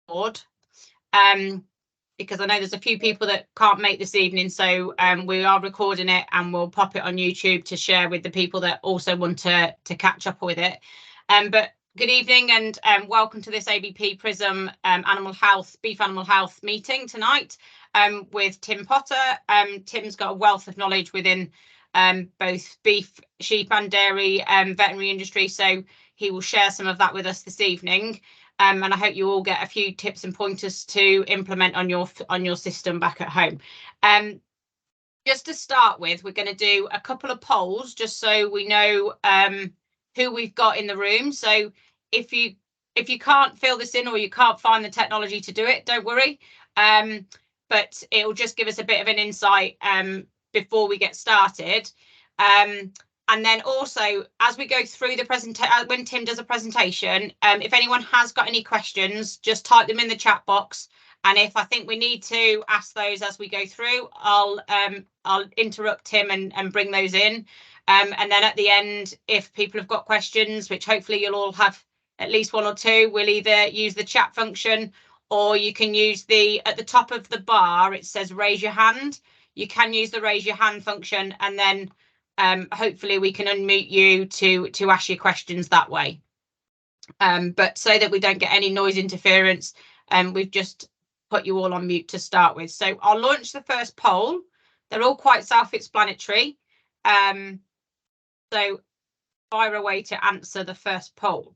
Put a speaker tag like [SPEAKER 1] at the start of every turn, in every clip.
[SPEAKER 1] board, because I know there's a few people that can't make this evening, so we are recording it and we'll pop it on YouTube to share with the people that also want to catch up with it. But good evening and welcome to this ABP PRISM beef animal health meeting tonight with Tim Potter. Tim's got a wealth of knowledge within both beef, sheep and dairy veterinary industry, so he will share some of that with us this evening. And I hope you all get a few tips and pointers to implement on your system back at home. Just to start with, we're going to do a couple of polls just so we know who we've got in the room. So if you can't fill this in or you can't find the technology to do it, don't worry. But it'll just give us a bit of an insight before we get started. And then also, as we go through the presentation, when Tim does a presentation, if anyone has got any questions, just type them in the chat box. And if I think we need to ask those as we go through, I'll interrupt Tim and bring those in. And then at the end, if people have got questions, which hopefully you'll all have at least one or two, we'll either use the chat function or you can use at the top of the bar, it says raise your hand. You can use the raise your hand function and then hopefully we can unmute you to ask your questions that way. But so that we don't get any noise interference, we've just put you all on mute to start with. So I'll launch the first poll. They're all quite self-explanatory. So fire away to answer the first poll.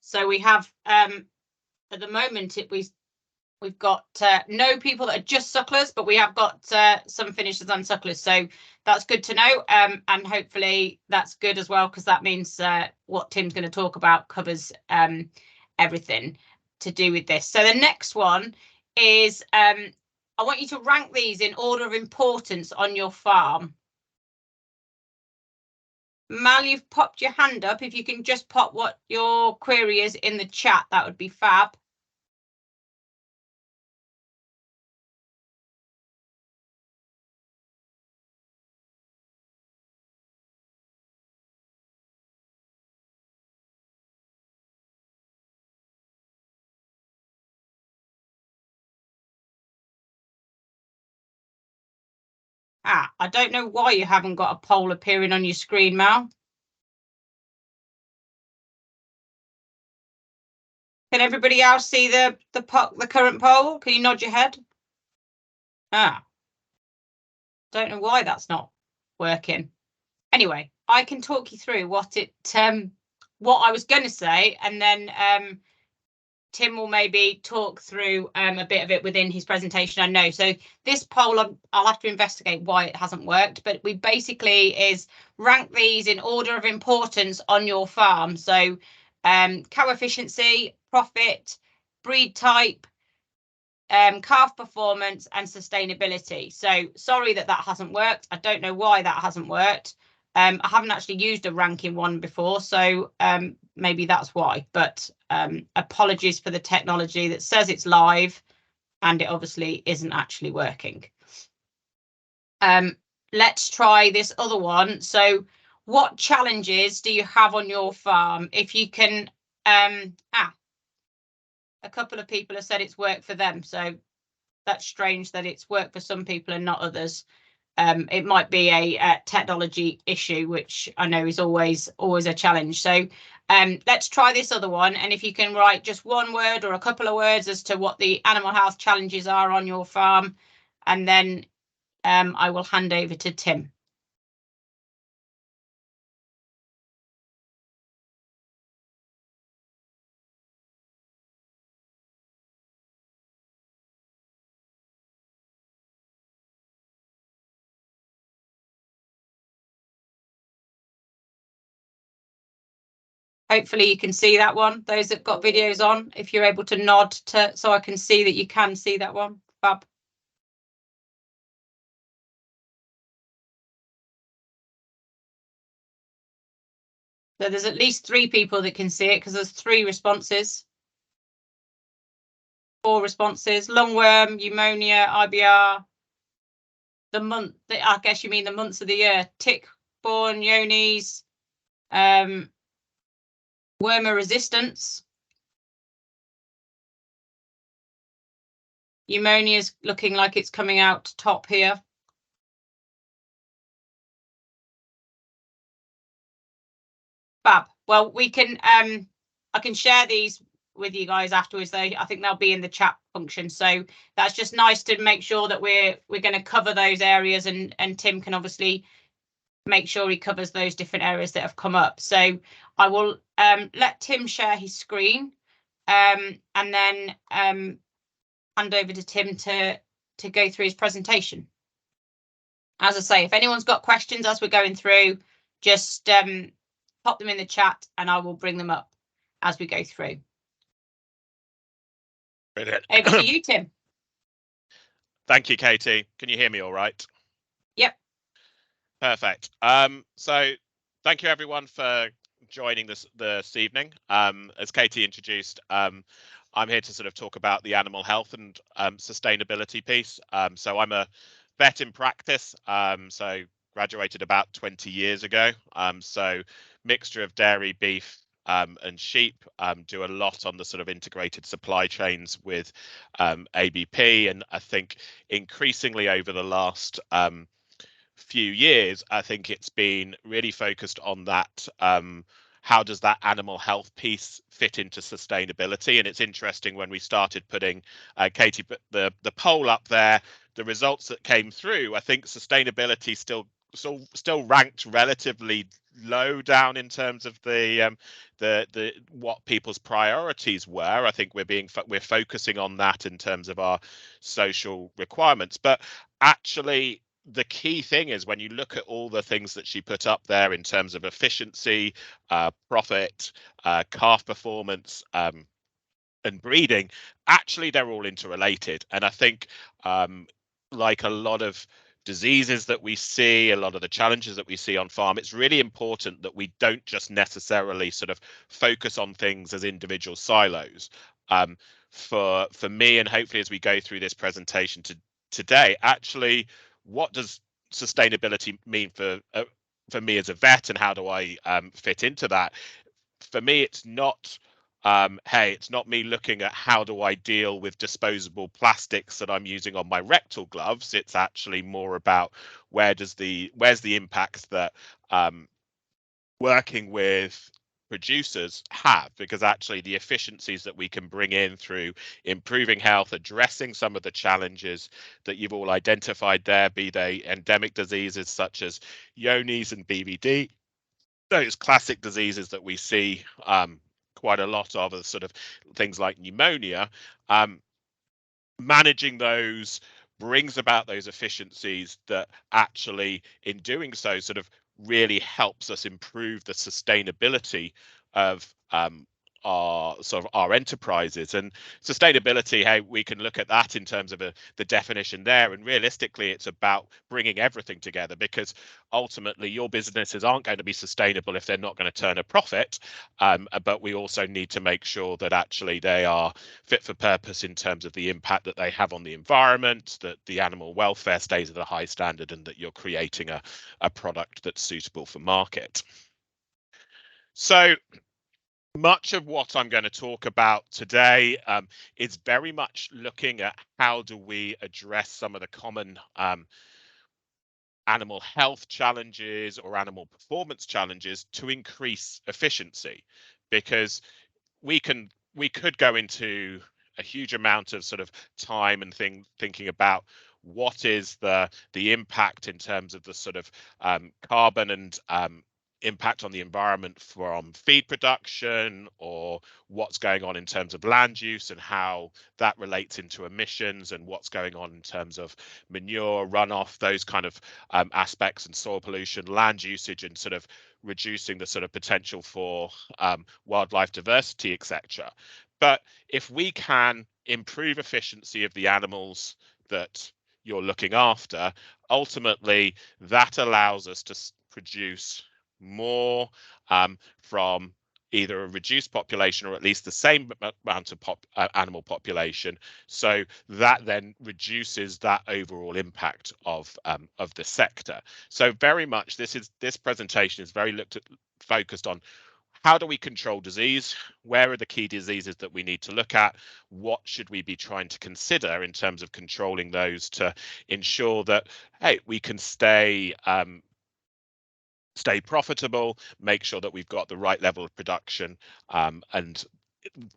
[SPEAKER 1] So we have at the moment we've got no people that are just sucklers, but we have got some finishers and sucklers, so that's good to know, and hopefully that's good as well, because that means what Tim's going to talk about covers everything to do with this. So the next one is I want you to rank these in order of importance on your farm. Mal, you've popped your hand up. If you can just pop what your query is in the chat, that would be fab. I don't know why you haven't got a poll appearing on your screen, Mal. Can everybody else see the current poll? Can you nod your head? Don't know why that's not working. Anyway, I can talk you through what I was going to say, and then Tim will maybe talk through a bit of it within his presentation, I know. So this poll, I'll have to investigate why it hasn't worked, but we basically is rank these in order of importance on your farm. So cow efficiency, profit, breed type, calf performance and sustainability. So sorry that hasn't worked. I don't know why that hasn't worked. I haven't actually used a ranking one before, so maybe that's why, but apologies for the technology that says it's live and it obviously isn't actually working. Let's try this other one. So what challenges do you have on your farm? If you can, a couple of people have said it's worked for them, so that's strange that it's worked for some people and not others. It might be a technology issue, which I know is always a challenge. So let's try this other one, and if you can write just one word or a couple of words as to what the animal health challenges are on your farm, and then I will hand over to Tim. Hopefully you can see that one, those that got videos on, if you're able to nod so I can see that you can see that one. Fab. So there's at least 3 people that can see it because there's 3 responses. 4 responses. Lungworm, pneumonia, IBR. The month, I guess you mean the months of the year. Tick-borne, Yonis, wormer resistance. Pneumonia is looking like it's coming out top here. Fab. Well, we can I can share these with you guys afterwards. I think they'll be in the chat function. So that's just nice to make sure that we're going to cover those areas, and Tim can obviously make sure he covers those different areas that have come up. So I will let Tim share his screen, and then hand over to Tim to go through his presentation. As I say, if anyone's got questions as we're going through, just pop them in the chat and I will bring them up as we go through.
[SPEAKER 2] Brilliant.
[SPEAKER 1] Over to you, Tim.
[SPEAKER 2] Thank you, Katie. Can you hear me all right?
[SPEAKER 1] Yep.
[SPEAKER 2] Perfect. So thank you everyone for joining this evening. As Katie introduced, I'm here to sort of talk about the animal health and sustainability piece. So I'm a vet in practice, so graduated about 20 years ago. So mixture of dairy, beef, and sheep, do a lot on the sort of integrated supply chains with ABP, and I think increasingly over the last few years, I think it's been really focused on that. How does that animal health piece fit into sustainability? And it's interesting when we started putting, Katie put the poll up there, the results that came through, I think sustainability still ranked relatively low down in terms of the what people's priorities were. I think we're focusing on that in terms of our social requirements, but actually the key thing is when you look at all the things that she put up there in terms of efficiency, profit, calf performance, and breeding, actually they're all interrelated. And I think like a lot of diseases that we see, a lot of the challenges that we see on farm, it's really important that we don't just necessarily sort of focus on things as individual silos. For me, and hopefully as we go through this presentation today, actually, what does sustainability mean for me as a vet, and how do I fit into that? For me, it's not hey, it's not me looking at how do I deal with disposable plastics that I'm using on my rectal gloves. It's actually more about where's the impact that working with producers have, because actually the efficiencies that we can bring in through improving health, addressing some of the challenges that you've all identified there, be they endemic diseases such as Yonis and BVD, those classic diseases that we see quite a lot of, sort of things like pneumonia, managing those brings about those efficiencies that actually in doing so sort of really helps us improve the sustainability of our enterprises. And sustainability, hey, we can look at that in terms of the definition there, and realistically it's about bringing everything together, because ultimately your businesses aren't going to be sustainable if they're not going to turn a profit, but we also need to make sure that actually they are fit for purpose in terms of the impact that they have on the environment, that the animal welfare stays at a high standard, and that you're creating a product that's suitable for market. So much of what I'm going to talk about today is very much looking at how do we address some of the common animal health challenges or animal performance challenges to increase efficiency, because we could go into a huge amount of sort of time and thinking about what is the impact in terms of the sort of carbon and impact on the environment from feed production, or what's going on in terms of land use and how that relates into emissions, and what's going on in terms of manure runoff, those kind of aspects, and soil pollution, land usage, and sort of reducing the sort of potential for wildlife diversity, etc. But if we can improve efficiency of the animals that you're looking after, ultimately that allows us to produce more from either a reduced population or at least the same amount of animal population. So that then reduces that overall impact of the sector. So very much this presentation is very focused on how do we control disease? Where are the key diseases that we need to look at? What should we be trying to consider in terms of controlling those to ensure that, hey, we can stay profitable, make sure that we've got the right level of production, and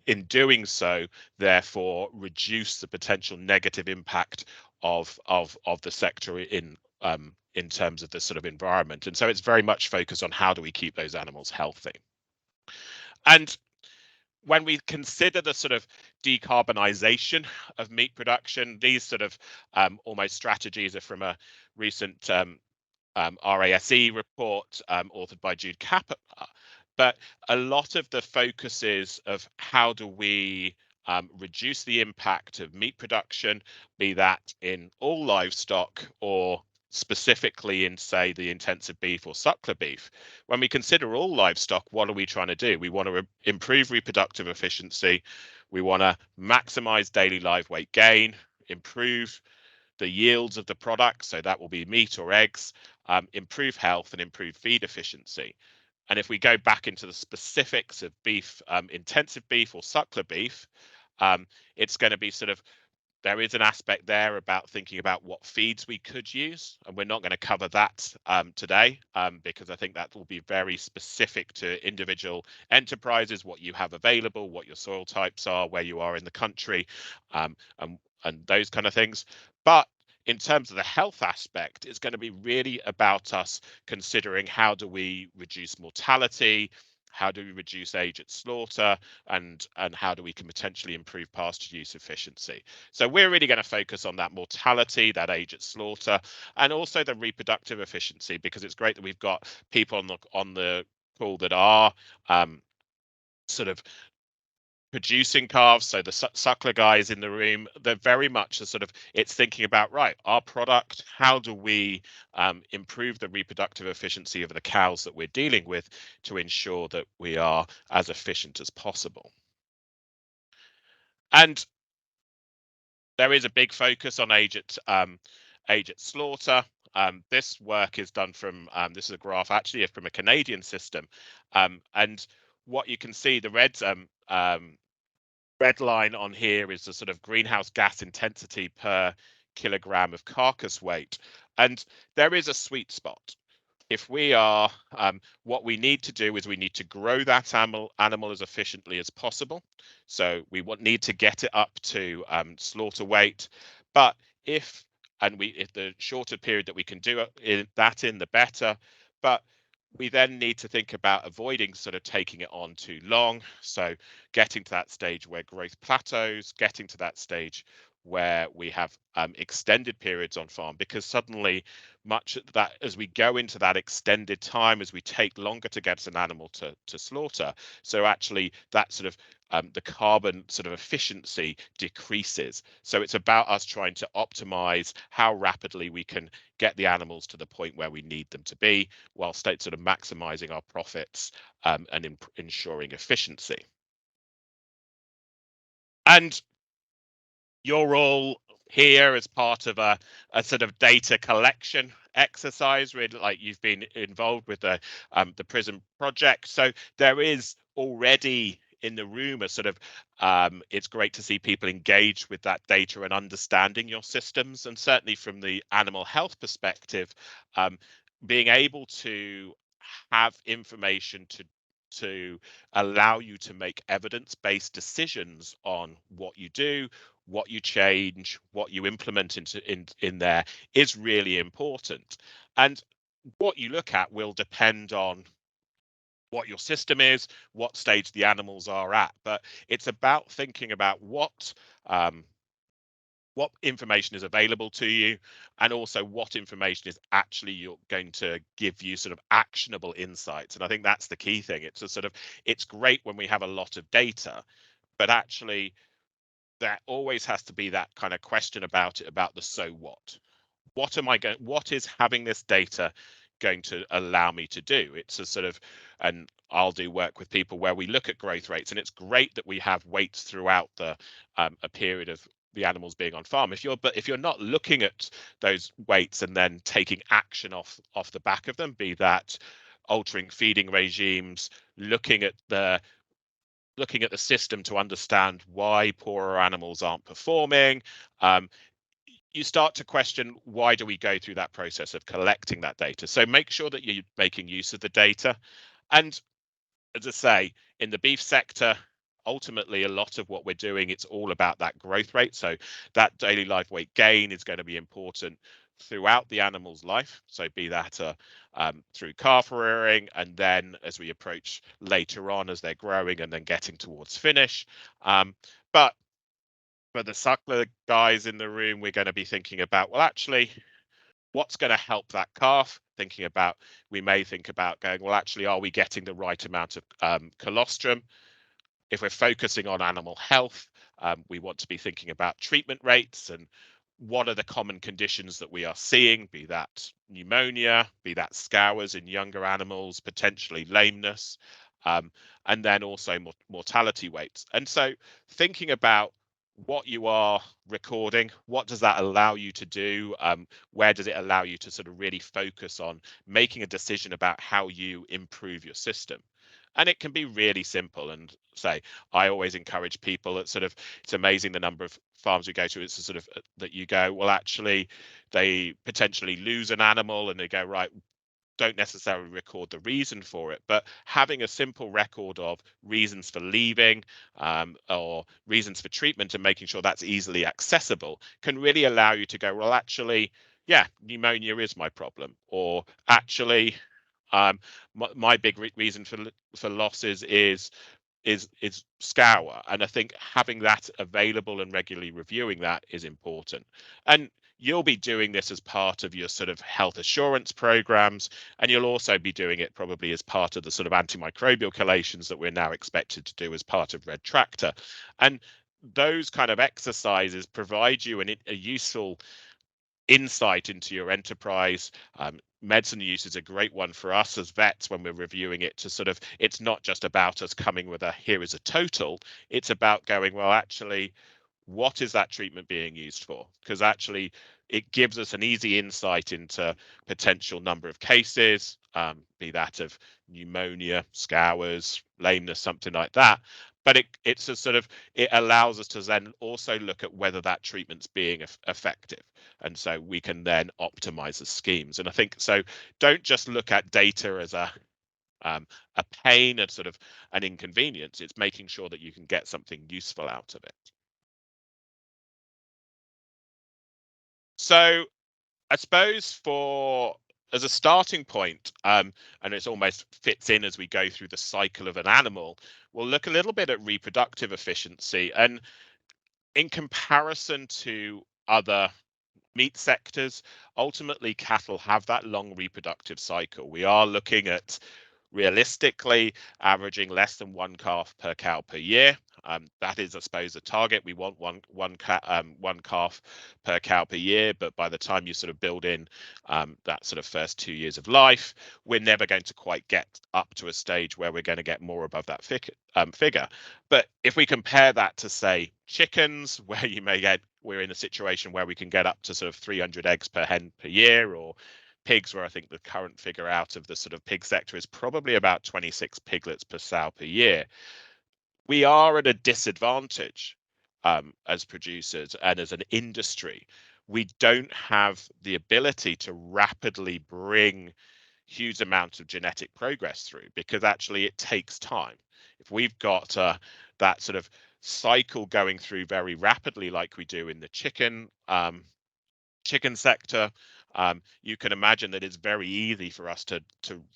[SPEAKER 2] in doing so, therefore, reduce the potential negative impact of the sector in terms of the sort of environment. And so it's very much focused on how do we keep those animals healthy. And when we consider the sort of decarbonisation of meat production, these sort of almost strategies are from a recent RASE report authored by Jude Kappa. But a lot of the focus is of how do we reduce the impact of meat production, be that in all livestock or specifically in, say, the intensive beef or suckler beef. When we consider all livestock, what are we trying to do? We want to improve reproductive efficiency. We want to maximize daily live weight gain, improve the yields of the product, so that will be meat or eggs, improve health and improve feed efficiency. And if we go back into the specifics of beef, intensive beef or suckler beef, it's going to be sort of, there is an aspect there about thinking about what feeds we could use, and we're not going to cover that today because I think that will be very specific to individual enterprises, what you have available, what your soil types are, where you are in the country, and those kind of things. But in terms of the health aspect, it's going to be really about us considering how do we reduce mortality, how do we reduce age at slaughter, and how do we can potentially improve pasture use efficiency. So we're really going to focus on that mortality, that age at slaughter, and also the reproductive efficiency, because it's great that we've got people on the call that are sort of producing calves, so the suckler guys in the room, they're very much a sort of, it's thinking about, right, our product, how do we improve the reproductive efficiency of the cows that we're dealing with to ensure that we are as efficient as possible. And there is a big focus on age at slaughter. This work is done from, this is a graph actually from a Canadian system, and what you can see, the red line on here is the sort of greenhouse gas intensity per kilogram of carcass weight. And there is a sweet spot. If we are, what we need to do is we need to grow that animal as efficiently as possible. So we need to get it up to slaughter weight. But if the shorter period that we can do that in, the better. But we then need to think about avoiding sort of taking it on too long. So getting to that stage where growth plateaus, getting to that stage where we have extended periods on farm, because suddenly much of that, as we go into that extended time, as we take longer to get an animal to slaughter, so actually that sort of the carbon sort of efficiency decreases. So it's about us trying to optimize how rapidly we can get the animals to the point where we need them to be, while sort of maximizing our profits and ensuring efficiency. And you're all here as part of a sort of data collection exercise, really, like you've been involved with the PRISM project. So there is already in the room a sort of, it's great to see people engage with that data and understanding your systems. And certainly from the animal health perspective, being able to have information to allow you to make evidence-based decisions on what you do, what you change, what you implement in there is really important. And what you look at will depend on what your system is, what stage the animals are at. But it's about thinking about what information is available to you, and also what information is actually you're going to give you sort of actionable insights. And I think that's the key thing. It's a sort of, it's great when we have a lot of data, but actually there always has to be that kind of question about it, about the so what. What am I going, what is having this data going to allow me to do. It's a sort of, and I'll do work with people where we look at growth rates, and it's great that we have weights throughout the a period of the animals being on farm. If you're not looking at those weights and then taking action off the back of them, be that altering feeding regimes, looking at the system to understand why poorer animals aren't performing, you start to question, why do we go through that process of collecting that data? So make sure that you're making use of the data. And as I say, in the beef sector, ultimately a lot of what we're doing, it's all about that growth rate. So that daily live weight gain is going to be important throughout the animal's life. So be that through calf rearing, and then as we approach later on as they're growing and then getting towards finish. But for the suckler guys in the room, we're going to be thinking about, well, actually, what's going to help that calf? We may think about going, well, actually, are we getting the right amount of colostrum? If we're focusing on animal health, we want to be thinking about treatment rates and what are the common conditions that we are seeing, be that pneumonia, be that scours in younger animals, potentially lameness, and then also mortality rates. And so thinking about what you are recording, what does that allow you to do? Where does it allow you to sort of really focus on making a decision about how you improve your system? And it can be really simple. And say, I always encourage people that sort of, it's amazing the number of farms we go to. It's a sort of that you go, well, actually, they potentially lose an animal and they go, right, don't necessarily record the reason for it, but having a simple record of reasons for leaving or reasons for treatment and making sure that's easily accessible can really allow you to go, well, actually, yeah, pneumonia is my problem, or actually, my big reason for losses is scour. And I think having that available and regularly reviewing that is important. And you'll be doing this as part of your sort of health assurance programs, and you'll also be doing it probably as part of the sort of antimicrobial collations that we're now expected to do as part of Red Tractor. And those kind of exercises provide you a useful insight into your enterprise. Medicine use is a great one for us as vets when we're reviewing it, to sort of, it's not just about us coming with a here is a total, it's about going, well, actually, what is that treatment being used for? Because actually it gives us an easy insight into potential number of cases, be that of pneumonia, scours, lameness, something like that. But it's a sort of, it allows us to then also look at whether that treatment's being effective. And so we can then optimize the schemes. And I think, so don't just look at data as a pain and sort of an inconvenience. It's making sure that you can get something useful out of it. So I suppose as a starting point, and it's almost fits in as we go through the cycle of an animal, we'll look a little bit at reproductive efficiency. And in comparison to other meat sectors, ultimately cattle have that long reproductive cycle. We are looking at realistically averaging less than one calf per cow per year. That is, I suppose, a target. We want one calf per cow per year, but by the time you sort of build in that sort of first 2 years of life, we're never going to quite get up to a stage where we're going to get more above that figure. But if we compare that to, say, chickens, where we're in a situation where we can get up to sort of 300 eggs per hen per year, or pigs, where I think the current figure out of the sort of pig sector is probably about 26 piglets per sow per year. We are at a disadvantage as producers and as an industry. We don't have the ability to rapidly bring huge amounts of genetic progress through, because actually it takes time. If we've got that sort of cycle going through very rapidly like we do in the chicken sector, you can imagine that it's very easy for us to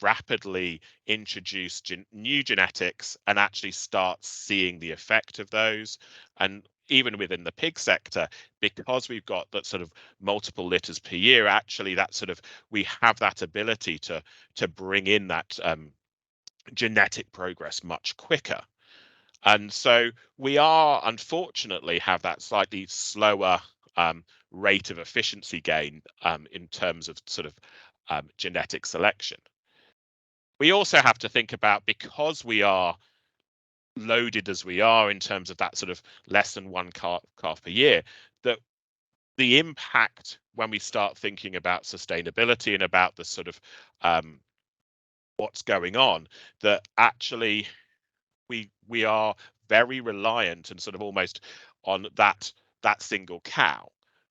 [SPEAKER 2] rapidly introduce new genetics and actually start seeing the effect of those. And even within the pig sector, because we've got that sort of multiple litters per year, actually that sort of, we have that ability to bring in that genetic progress much quicker. And so we are, unfortunately, have that slightly slower rate of efficiency gain in terms of sort of genetic selection. We also have to think about, because we are loaded as we are in terms of that sort of less than one calf per year, that the impact when we start thinking about sustainability and about the sort of what's going on, that actually we are very reliant and sort of almost on that single cow.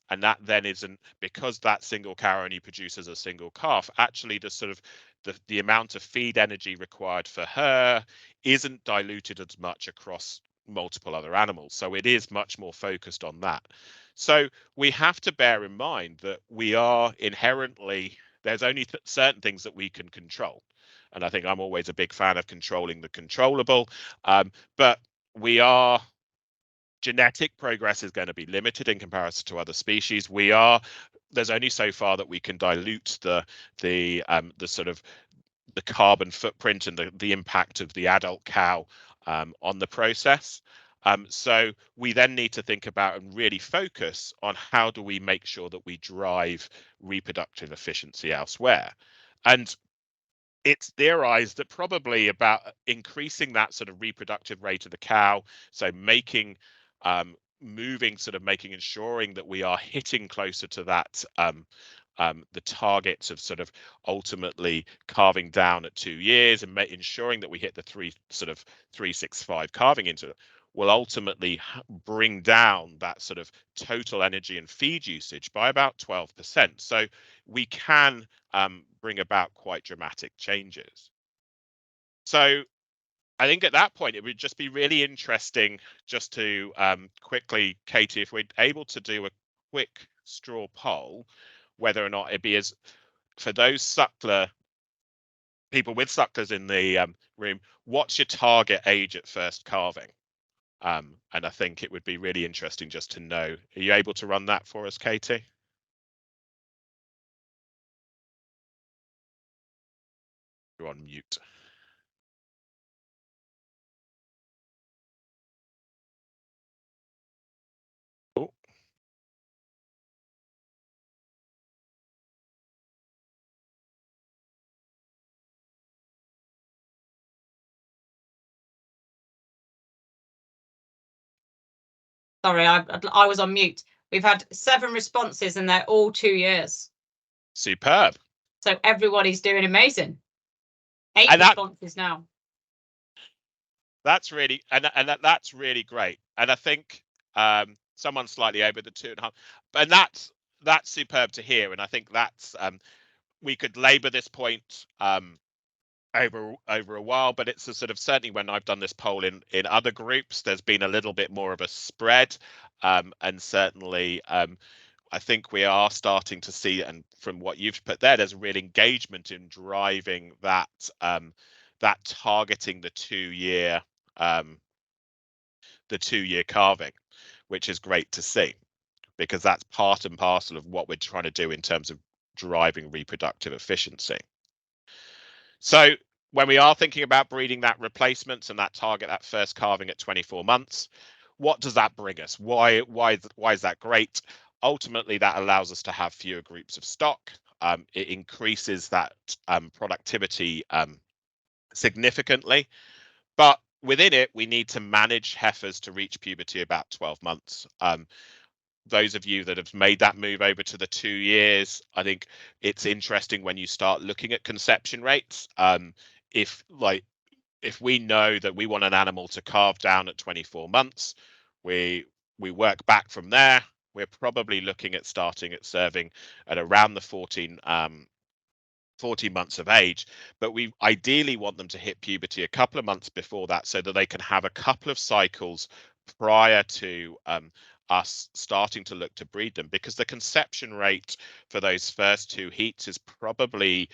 [SPEAKER 2] And that then isn't, because that single cow only produces a single calf, actually the sort of the amount of feed energy required for her isn't diluted as much across multiple other animals. So it is much more focused on that. So we have to bear in mind that we are inherently, there's only certain things that we can control. And I think I'm always a big fan of controlling the controllable. But genetic progress is going to be limited in comparison to other species. There's only so far that we can dilute the sort of the carbon footprint and the impact of the adult cow on the process. So we then need to think about and really focus on how do we make sure that we drive reproductive efficiency elsewhere. And it's theorized that probably about increasing that sort of reproductive rate of the cow, so making ensuring that we are hitting closer to that the targets of sort of ultimately calving down at 2 years and ensuring that we hit the 365 calving interval will ultimately bring down that sort of total energy and feed usage by about 12%. So we can bring about quite dramatic changes. So I think at that point, it would just be really interesting just to quickly, Katie, if we're able to do a quick straw poll, whether or not it'd be as, for those people with sucklers in the room, what's your target age at first calving? And I think it would be really interesting just to know. Are you able to run that for us, Katie? You're on mute. Oh.
[SPEAKER 1] Sorry, I was on mute. We've had 7 responses and they're all 2 years.
[SPEAKER 2] Superb.
[SPEAKER 1] So everybody's doing amazing. 8 responses now.
[SPEAKER 2] That's really that's really great. And I think someone's slightly over the 2.5, and that's superb to hear. And I think that's we could labour this point over a while, but it's a sort of, certainly when I've done this poll in other groups, there's been a little bit more of a spread, and certainly I think we are starting to see, and from what you've put there, there's a real engagement in driving that that targeting the 2-year calving, which is great to see, because that's part and parcel of what we're trying to do in terms of driving reproductive efficiency. So when we are thinking about breeding that replacements and that target, that first calving at 24 months, what does that bring us? Why is that great? Ultimately, that allows us to have fewer groups of stock. It increases that productivity significantly, but within it, we need to manage heifers to reach puberty about 12 months. Those of you that have made that move over to the 2 years, I think it's interesting when you start looking at conception rates. If we know that we want an animal to calve down at 24 months, we work back from there. We're probably looking at starting at serving at around the 14 months of age, but we ideally want them to hit puberty a couple of months before that, so that they can have a couple of cycles prior to us starting to look to breed them, because the conception rate for those first 2 heats is probably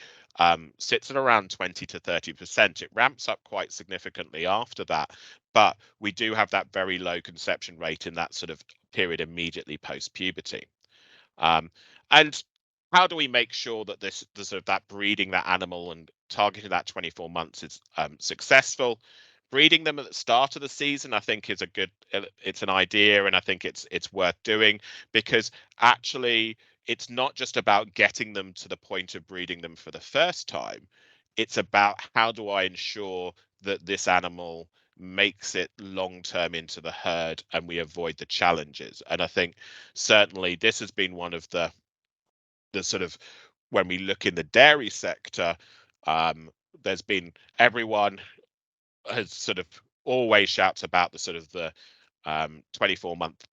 [SPEAKER 2] sits at around 20 to 30%. It ramps up quite significantly after that, but we do have that very low conception rate in that sort of period immediately post puberty. And how do we make sure that the sort of that breeding that animal and targeting that 24 months is successful? Breeding them at the start of the season, I think, is it's an idea, and I think it's worth doing, because actually it's not just about getting them to the point of breeding them for the first time. It's about how do I ensure that this animal makes it long term into the herd and we avoid the challenges. And I think certainly this has been one of the sort of, when we look in the dairy sector, there's been, everyone has sort of always shouts about the sort of the 24-month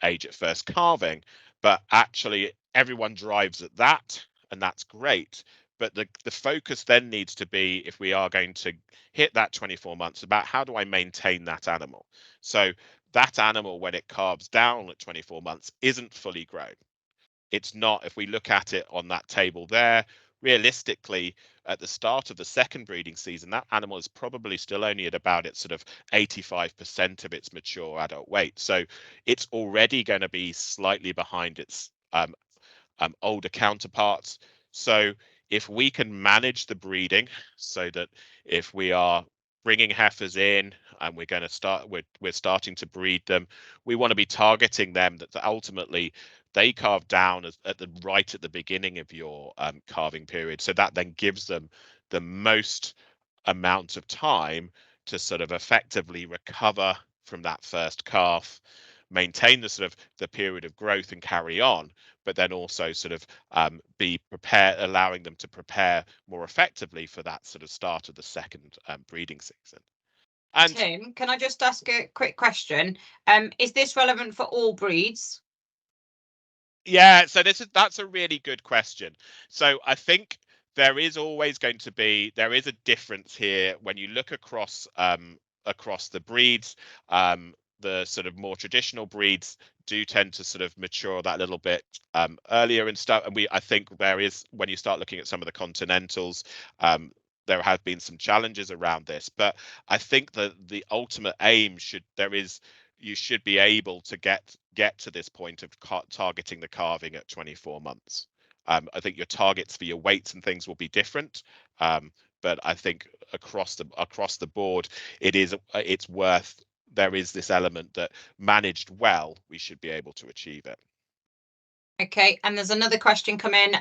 [SPEAKER 2] age at first calving, but actually everyone drives at that, and that's great. But the focus then needs to be, if we are going to hit that 24 months, about how do I maintain that animal? So that animal, when it calves down at 24 months, isn't fully grown. It's not, if we look at it on that table there, realistically, at the start of the second breeding season, that animal is probably still only at about its sort of 85% of its mature adult weight. So it's already going to be slightly behind its older counterparts. So if we can manage the breeding so that if we are bringing heifers in and we're going to start, we're starting to breed them, we want to be targeting them that ultimately they calve down at the beginning of your calving period. So that then gives them the most amount of time to sort of effectively recover from that first calf, maintain the sort of the period of growth and carry on, but then also sort of be prepared, allowing them to prepare more effectively for that sort of start of the second breeding season. And
[SPEAKER 1] Tim, can I just ask a quick question? Is this relevant for all breeds?
[SPEAKER 2] yeah, so that's a really good question. So I think there is always going to be, there is a difference here when you look across across the breeds. The sort of more traditional breeds do tend to sort of mature that little bit earlier and stuff. And I think there is, when you start looking at some of the continentals, there have been some challenges around this. But I think that the ultimate aim you should be able to get to this point of targeting the calving at 24 months. I think your targets for your weights and things will be different, but I think across the board, it's worth. There is this element that managed well, we should be able to achieve it.
[SPEAKER 1] Okay, and there's another question come in.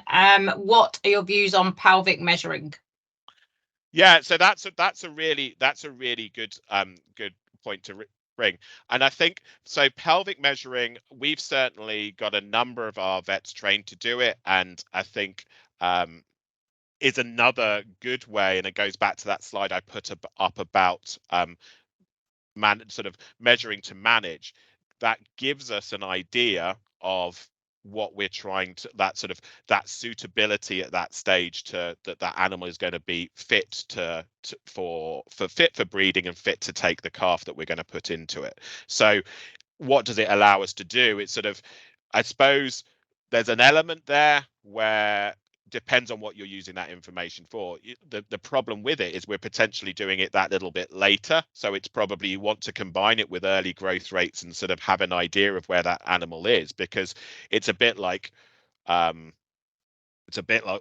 [SPEAKER 1] What are your views on pelvic measuring?
[SPEAKER 2] Yeah, so that's a really good good point to bring. And I think so pelvic measuring, we've certainly got a number of our vets trained to do it, and I think is another good way, and it goes back to that slide I put up about sort of measuring to manage. That gives us an idea of what we're trying to, that sort of that suitability at that stage, to that animal is going to be fit for fit for breeding and fit to take the calf that we're going to put into it. So what does it allow us to do? It's sort of, I suppose there's an element there where depends on what you're using that information for. The problem with it is we're potentially doing it that little bit later. So it's probably, you want to combine it with early growth rates and sort of have an idea of where that animal is, because it's a bit like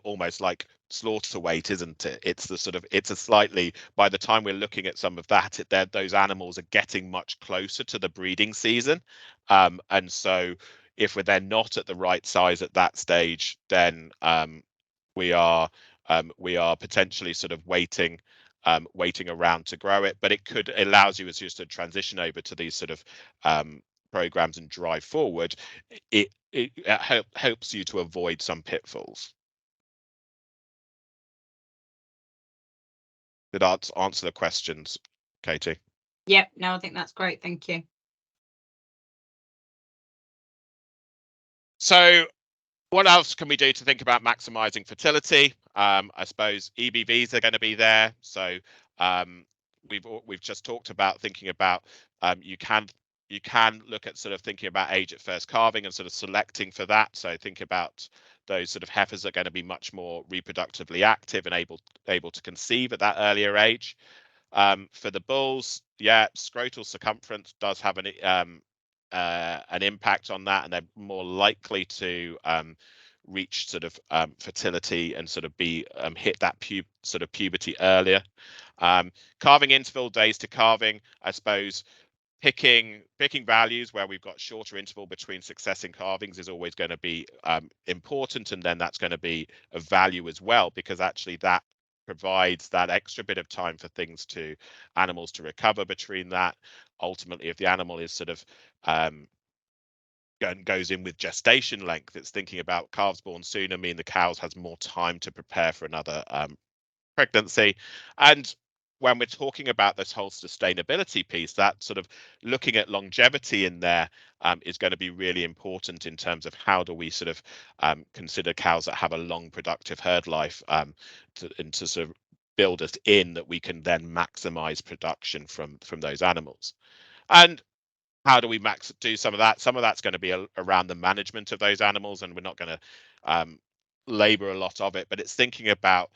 [SPEAKER 2] almost like slaughter weight, isn't it? It's the sort of, it's a slightly, by the time we're looking at some of that, those animals are getting much closer to the breeding season, and so if we're then not at the right size at that stage, then we are potentially sort of waiting around to grow it. But it allows you, as just to transition over to these sort of programs and drive forward, it helps you to avoid some pitfalls. Did that answer the questions, Katie?
[SPEAKER 1] Yep, no, I think that's great. Thank you.
[SPEAKER 2] So what else can we do to think about maximizing fertility? I suppose EBVs are going to be there. So we've just talked about thinking about you can look at sort of thinking about age at first calving and sort of selecting for that. So think about those sort of heifers that are going to be much more reproductively active and able to conceive at that earlier age. For the bulls, yeah, scrotal circumference does have an impact on that, and they're more likely to reach sort of fertility and sort of be hit that puberty earlier. Calving interval, days to calving, I suppose picking values where we've got shorter interval between success in calvings is always going to be important, and then that's going to be of value as well, because actually that provides that extra bit of time for animals to recover between that. Ultimately, if the animal is sort of goes in with gestation length, it's thinking about calves born sooner mean the cows has more time to prepare for another pregnancy. And when we're talking about this whole sustainability piece, that sort of looking at longevity in there is going to be really important in terms of how do we sort of consider cows that have a long productive herd life to sort of build us in that we can then maximize production from those animals. And how do we do some of that? Some of that's going to be around the management of those animals, and we're not going to labor a lot of it, but it's thinking about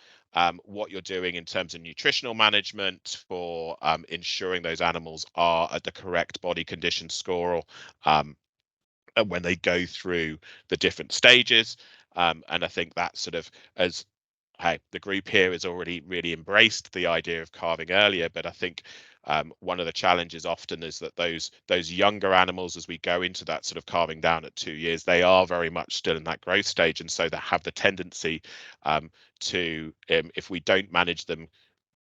[SPEAKER 2] what you're doing in terms of nutritional management for ensuring those animals are at the correct body condition score and when they go through the different stages. And I think that sort of, as the group here has already really embraced the idea of calving earlier, but I think one of the challenges often is that those younger animals, as we go into that sort of calving down at 2 years, they are very much still in that growth stage, and so they have the tendency to, if we don't manage them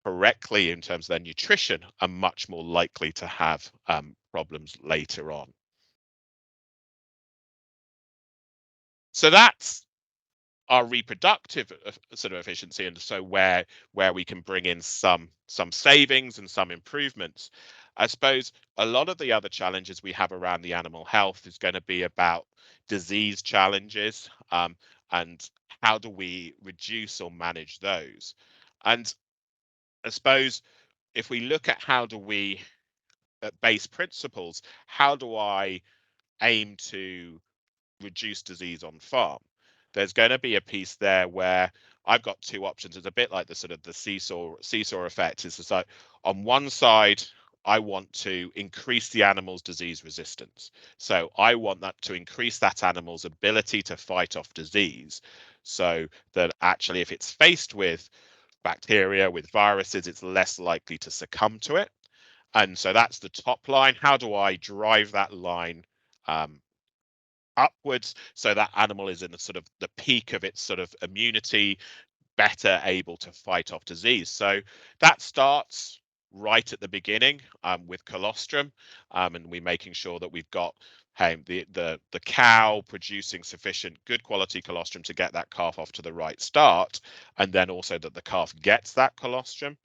[SPEAKER 2] correctly in terms of their nutrition, are much more likely to have problems later on. So that's our reproductive sort of efficiency, and so where we can bring in some savings and some improvements. I suppose a lot of the other challenges we have around the animal health is going to be about disease challenges, and how do we reduce or manage those. And I suppose if we look at how do we, at base principles, how do I aim to reduce disease on farm? There's going to be a piece there where I've got two options. It's a bit like the sort of the seesaw effect. It's just like, on one side, I want to increase the animal's disease resistance. So I want that to increase that animal's ability to fight off disease, so that actually if it's faced with bacteria, with viruses, it's less likely to succumb to it. And so that's the top line. How do I drive that line upwards so that animal is in the sort of the peak of its sort of immunity, better able to fight off disease? So that starts right at the beginning with colostrum, and we making sure that we've got the cow producing sufficient good quality colostrum to get that calf off to the right start, and then also that the calf gets that colostrum.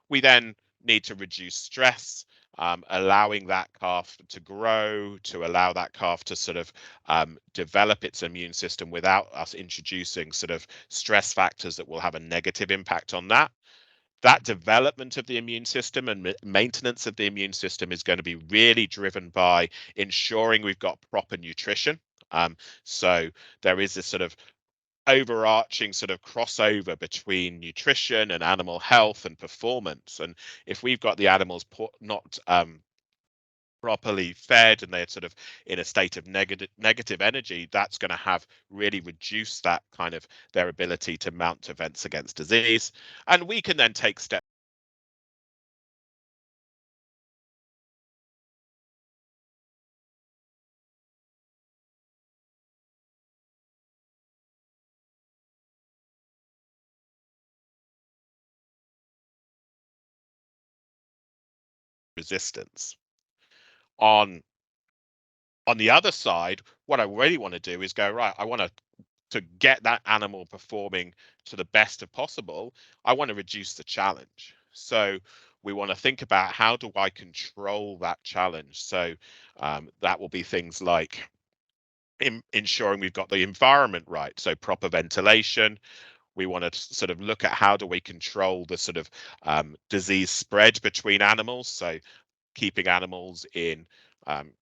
[SPEAKER 2] We then need to reduce stress, allowing that calf to grow, to allow that calf to sort of develop its immune system without us introducing sort of stress factors that will have a negative impact on that. That development of the immune system and maintenance of the immune system is going to be really driven by ensuring we've got proper nutrition. So there is this sort of overarching sort of crossover between nutrition and animal health and performance. And if we've got the animals not properly fed and they're sort of in a state of negative energy, that's going to have really reduced that kind of their ability to mount events against disease. And we can then take steps resistance. On the other side, what I really want to do is go, right, I want to get that animal performing to the best of possible. I want to reduce the challenge. So we want to think about, how do I control that challenge? So that will be things like ensuring we've got the environment right. So proper ventilation. We want to sort of look at how do we control the sort of disease spread between animals. So keeping animals in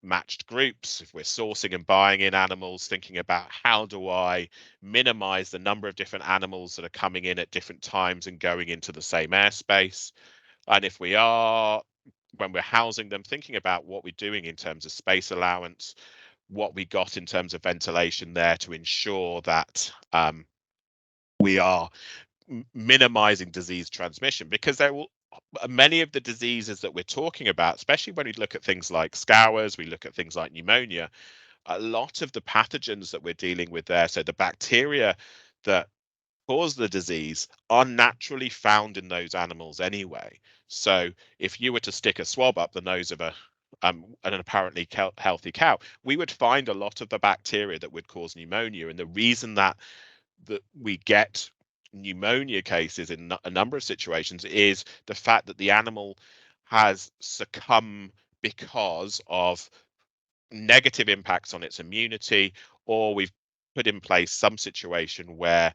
[SPEAKER 2] matched groups. If we're sourcing and buying in animals, thinking about how do I minimize the number of different animals that are coming in at different times and going into the same airspace. And if we are, when we're housing them, thinking about what we're doing in terms of space allowance, what we got in terms of ventilation there to ensure that we are minimizing disease transmission, because there will many of the diseases that we're talking about, especially when we look at things like scours, we look at things like pneumonia, a lot of the pathogens that we're dealing with there, so the bacteria that cause the disease, are naturally found in those animals anyway. So if you were to stick a swab up the nose of an apparently healthy cow, we would find a lot of the bacteria that would cause pneumonia. And the reason that we get pneumonia cases in a number of situations is the fact that the animal has succumbed because of negative impacts on its immunity, or we've put in place some situation where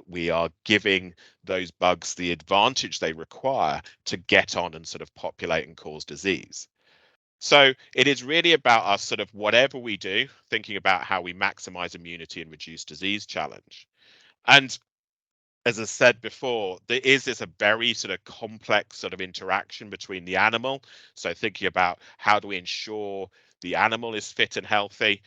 [SPEAKER 2] we are giving those bugs the advantage they require to get on and sort of populate and cause disease. So it is really about us sort of whatever we do, thinking about how we maximize immunity and reduce disease challenge. And as I said before, there is this a very sort of complex sort of interaction between the animal. So thinking about how do we ensure the animal is fit and healthy.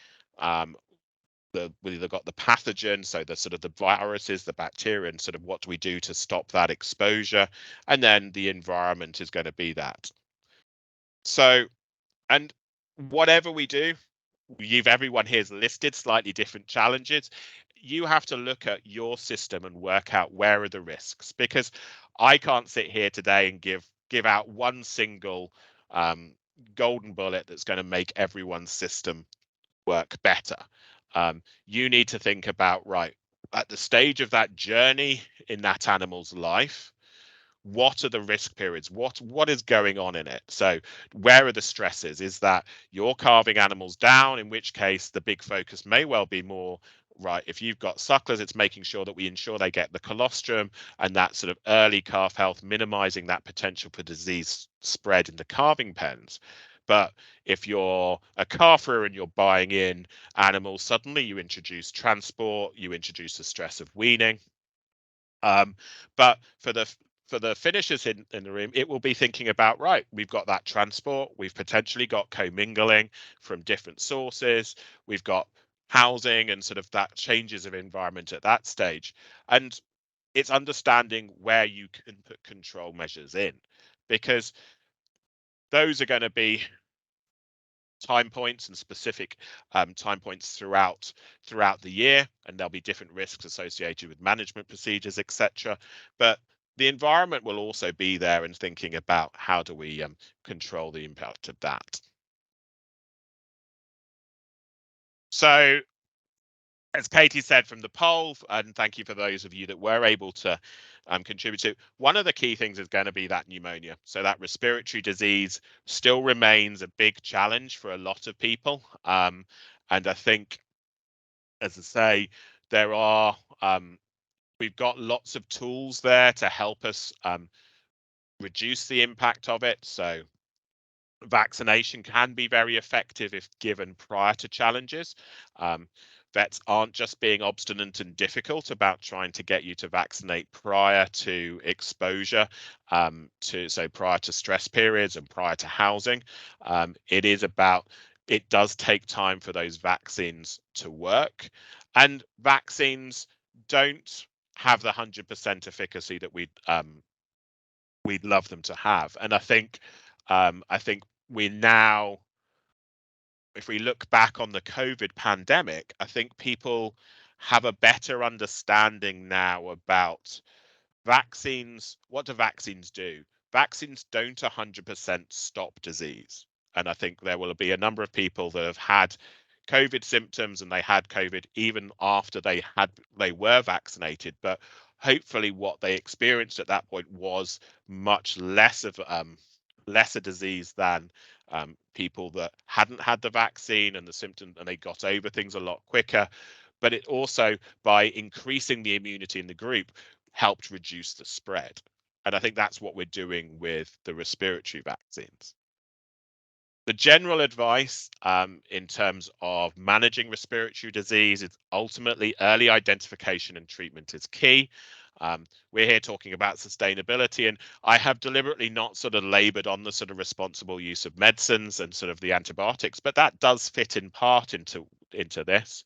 [SPEAKER 2] We've either got the pathogen, so the sort of the viruses, the bacteria, and sort of what do we do to stop that exposure, and then the environment is going to be that. So, and whatever we do, everyone here's listed slightly different challenges. You have to look at your system and work out where are the risks, because I can't sit here today and give out one single golden bullet that's going to make everyone's system work better. You need to think about, right, at the stage of that journey in that animal's life, what are the risk periods? What is going on in it? So where are the stresses? Is that you're carving animals down, in which case the big focus may well be more, right, if you've got sucklers, it's making sure that we ensure they get the colostrum and that sort of early calf health, minimizing that potential for disease spread in the calving pens. But if you're a calfer and you're buying in animals, suddenly you introduce transport, you introduce the stress of weaning. But for the finishers in the room, it will be thinking about, right, we've got that transport, we've potentially got commingling from different sources, we've got housing and sort of that changes of environment at that stage. And it's understanding where you can put control measures in, because those are going to be time points and specific time points throughout the year, and there'll be different risks associated with management procedures, etc. But the environment will also be there, and thinking about how do we control the impact of that. So as Katie said from the poll, and thank you for those of you that were able to contribute to, one of the key things is going to be that pneumonia. So that respiratory disease still remains a big challenge for a lot of people. And I think, as I say, there are, we've got lots of tools there to help us reduce the impact of it. So vaccination can be very effective if given prior to challenges. Vets aren't just being obstinate and difficult about trying to get you to vaccinate prior to exposure, prior to stress periods and prior to housing. It is about, it does take time for those vaccines to work, and vaccines don't have the 100% efficacy that we'd love them to have. And I think we now, if we look back on the COVID pandemic, I think people have a better understanding now about vaccines. What do vaccines do? Vaccines don't 100% stop disease. And I think there will be a number of people that have had COVID symptoms and they had COVID even after they were vaccinated. But hopefully what they experienced at that point was much less of lesser disease than people that hadn't had the vaccine and the symptoms, and they got over things a lot quicker. But it also, by increasing the immunity in the group, helped reduce the spread. And I think that's what we're doing with the respiratory vaccines. The general advice in terms of managing respiratory disease is ultimately early identification and treatment is key. We're here talking about sustainability, and I have deliberately not sort of labored on the sort of responsible use of medicines and sort of the antibiotics, but that does fit in part into this.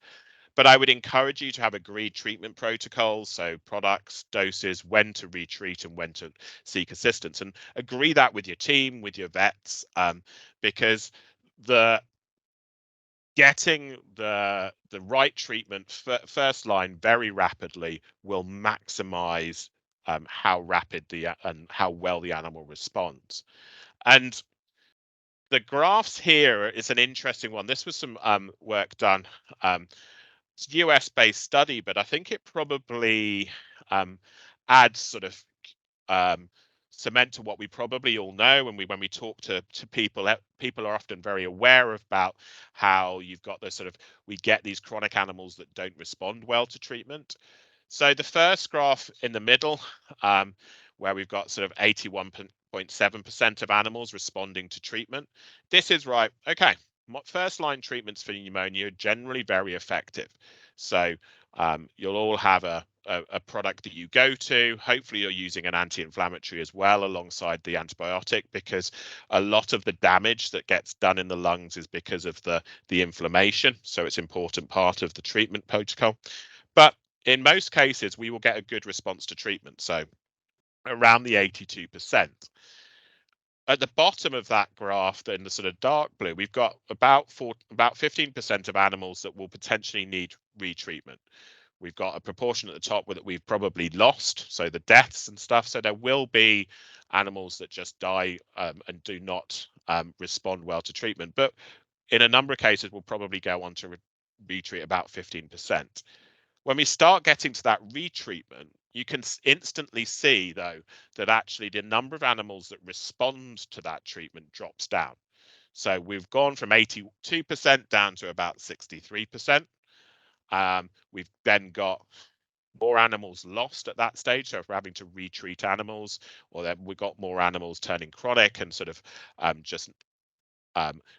[SPEAKER 2] But I would encourage you to have agreed treatment protocols, so products, doses, when to retreat and when to seek assistance, and agree that with your team, with your vets, because the getting the right treatment first line very rapidly will maximize how rapid and how well the animal responds. And the graphs here is an interesting one. This was some work done. It's a US-based study, but I think it probably adds sort of cement to what we probably all know. And when we talk to people, people are often very aware about how you've got this sort of, we get these chronic animals that don't respond well to treatment. So the first graph in the middle, where we've got sort of 81.7% of animals responding to treatment. This is right. Okay, first line treatments for pneumonia are generally very effective. So you'll all have a product that you go to. Hopefully you're using an anti-inflammatory as well alongside the antibiotic, because a lot of the damage that gets done in the lungs is because of the inflammation. So it's an important part of the treatment protocol. But in most cases, we will get a good response to treatment. So around the 82%. At the bottom of that graph, in the sort of dark blue, we've got about 15% of animals that will potentially need retreatment. We've got a proportion at the top that we've probably lost, so the deaths and stuff. So there will be animals that just die and do not respond well to treatment. But in a number of cases, we'll probably go on to retreat about 15%. When we start getting to that retreatment, you can instantly see, though, that actually the number of animals that respond to that treatment drops down. So we've gone from 82% down to about 63%. We've then got more animals lost at that stage. So if we're having to retreat animals, or then we've got more animals turning chronic and sort of just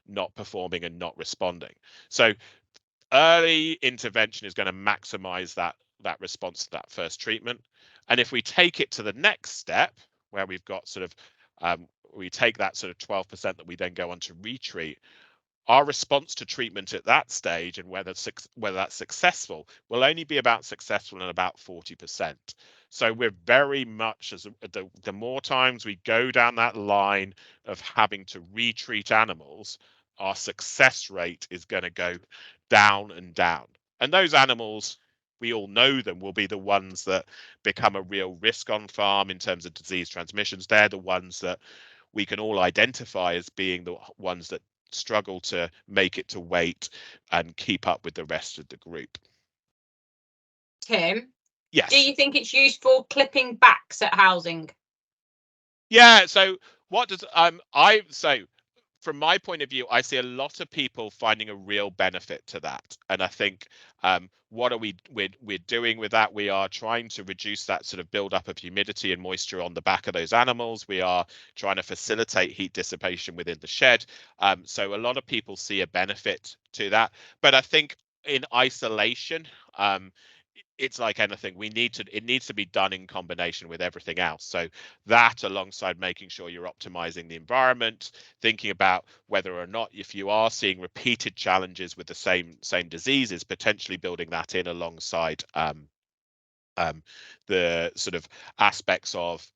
[SPEAKER 2] not performing and not responding. So early intervention is going to maximize that response to that first treatment. And if we take it to the next step, where we've got sort of we take that sort of 12% that we then go on to retreat, our response to treatment at that stage and whether that's successful will only be about successful in about 40%. So we're very much, as the more times we go down that line of having to retreat animals, our success rate is going to go down and down. And those animals, we all know them, will be the ones that become a real risk on farm in terms of disease transmissions. They're the ones that we can all identify as being the ones that struggle to make it to weight and keep up with the rest of the group.
[SPEAKER 1] Tim,
[SPEAKER 2] yes,
[SPEAKER 1] do you think it's useful clipping backs at housing?
[SPEAKER 2] Yeah, so what does I so from my point of view, I see a lot of people finding a real benefit to that. And I think what are we're doing with that? We are trying to reduce that sort of buildup of humidity and moisture on the back of those animals. We are trying to facilitate heat dissipation within the shed. So a lot of people see a benefit to that. But I think in isolation, it's like anything, it needs to be done in combination with everything else. So that, alongside making sure you're optimizing the environment, thinking about whether or not, if you are seeing repeated challenges with the same diseases, potentially building that in alongside the sort of aspects of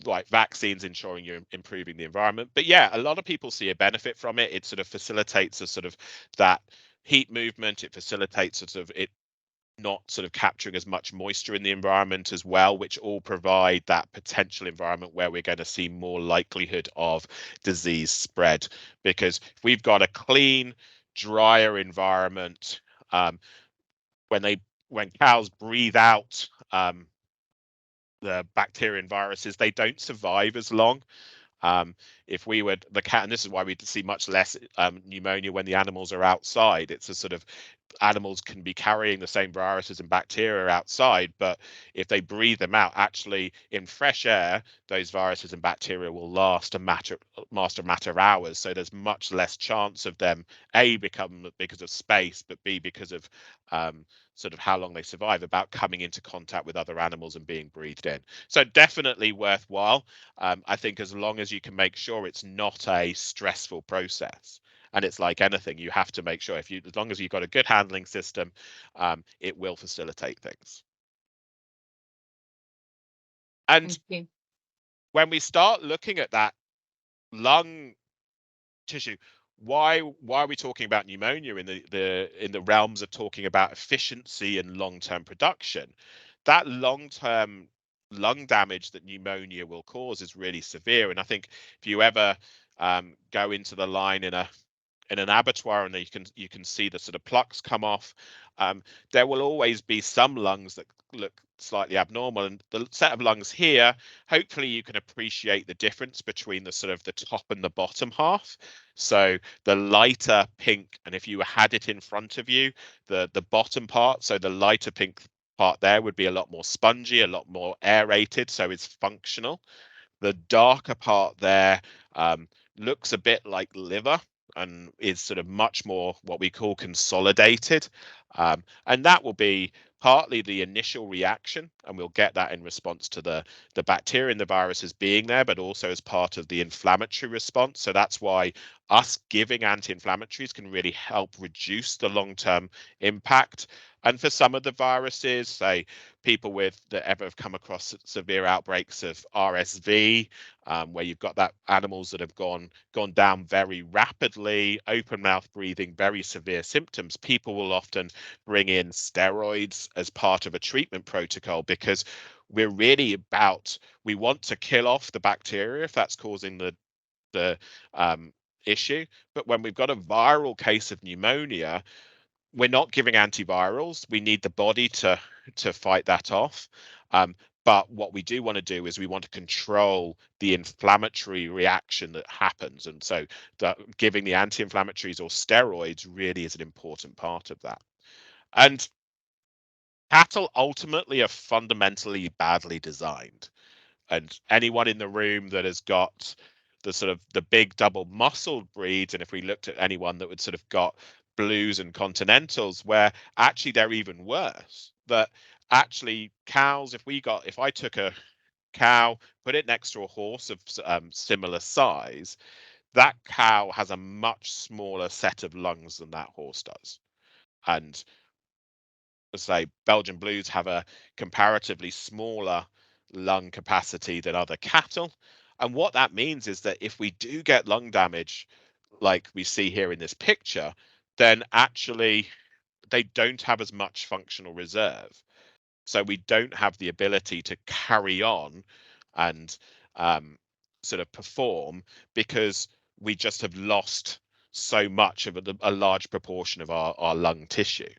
[SPEAKER 2] like vaccines, ensuring you're improving the environment. But yeah, a lot of people see a benefit from it. It sort of facilitates a sort of that heat movement. It facilitates sort of it not sort of capturing as much moisture in the environment as well, which all provide that potential environment where we're going to see more likelihood of disease spread. Because if we've got a clean, drier environment, when cows breathe out the bacteria and viruses, they don't survive as long. If we would the cat, and this is why we see much less pneumonia when the animals are outside. It's a sort of, animals can be carrying the same viruses and bacteria outside, but if they breathe them out, actually in fresh air, those viruses and bacteria will last a matter of hours. So there's much less chance of them become, because of space, but B, because of sort of how long they survive, about coming into contact with other animals and being breathed in. So definitely worthwhile. I think as long as you can make sure it's not a stressful process. And it's like anything, you have to make sure as long as you've got a good handling system, it will facilitate things. And when we start looking at that lung tissue, why are we talking about pneumonia in the realms of talking about efficiency and long-term production? That long-term lung damage that pneumonia will cause is really severe. And I think if you ever go into the line in an abattoir and you can see the sort of plucks come off, there will always be some lungs that look slightly abnormal, and the set of lungs here, hopefully you can appreciate the difference between the sort of the top and the bottom half. So the lighter pink, and if you had it in front of you, the bottom part, so the lighter pink part there would be a lot more spongy, a lot more aerated, so it's functional. The darker part there looks a bit like liver and is sort of much more what we call consolidated. And that will be partly the initial reaction, and we'll get that in response to the bacteria and the viruses being there, but also as part of the inflammatory response. So that's why us giving anti-inflammatories can really help reduce the long-term impact. And for some of the viruses, say people that ever have come across severe outbreaks of RSV, where you've got that animals that have gone down very rapidly, open mouth breathing, very severe symptoms, people will often bring in steroids as part of a treatment protocol, because we want to kill off the bacteria if that's causing the issue. But when we've got a viral case of pneumonia, we're not giving antivirals. We need the body to fight that off. But what we do want to do is we want to control the inflammatory reaction that happens. And so giving the anti-inflammatories or steroids really is an important part of that. And cattle ultimately are fundamentally badly designed. And anyone in the room that has got the sort of the big double muscled breeds, and if we looked at anyone that would sort of got blues and continentals, where actually they're even worse, that actually cows, if I took a cow, put it next to a horse of similar size, that cow has a much smaller set of lungs than that horse does. And say Belgian blues have a comparatively smaller lung capacity than other cattle. And what that means is that if we do get lung damage, like we see here in this picture, then actually they don't have as much functional reserve. So we don't have the ability to carry on and sort of perform, because we just have lost so much of a large proportion of our lung tissue.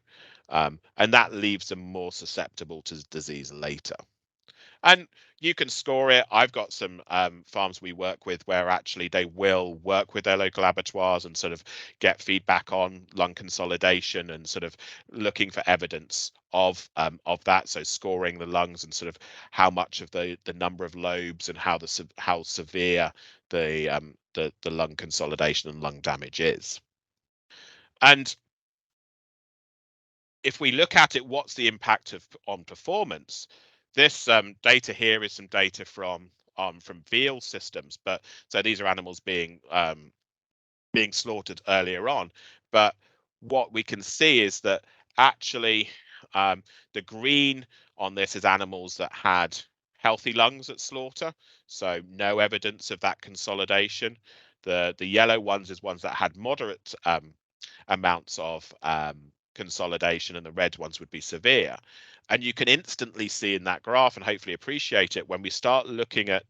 [SPEAKER 2] And that leaves them more susceptible to disease later. And you can score it. I've got some farms we work with where actually they will work with their local abattoirs and sort of get feedback on lung consolidation and sort of looking for evidence of that. So scoring the lungs and sort of how much of the number of lobes and how severe the lung consolidation and lung damage is. And if we look at it, what's the impact on performance? This data here is some data from veal systems, but so these are animals being slaughtered earlier on. But what we can see is that actually the green on this is animals that had healthy lungs at slaughter, so no evidence of that consolidation. The yellow ones is ones that had moderate amounts of consolidation, and the red ones would be severe. And you can instantly see in that graph, and hopefully appreciate it, when we start looking at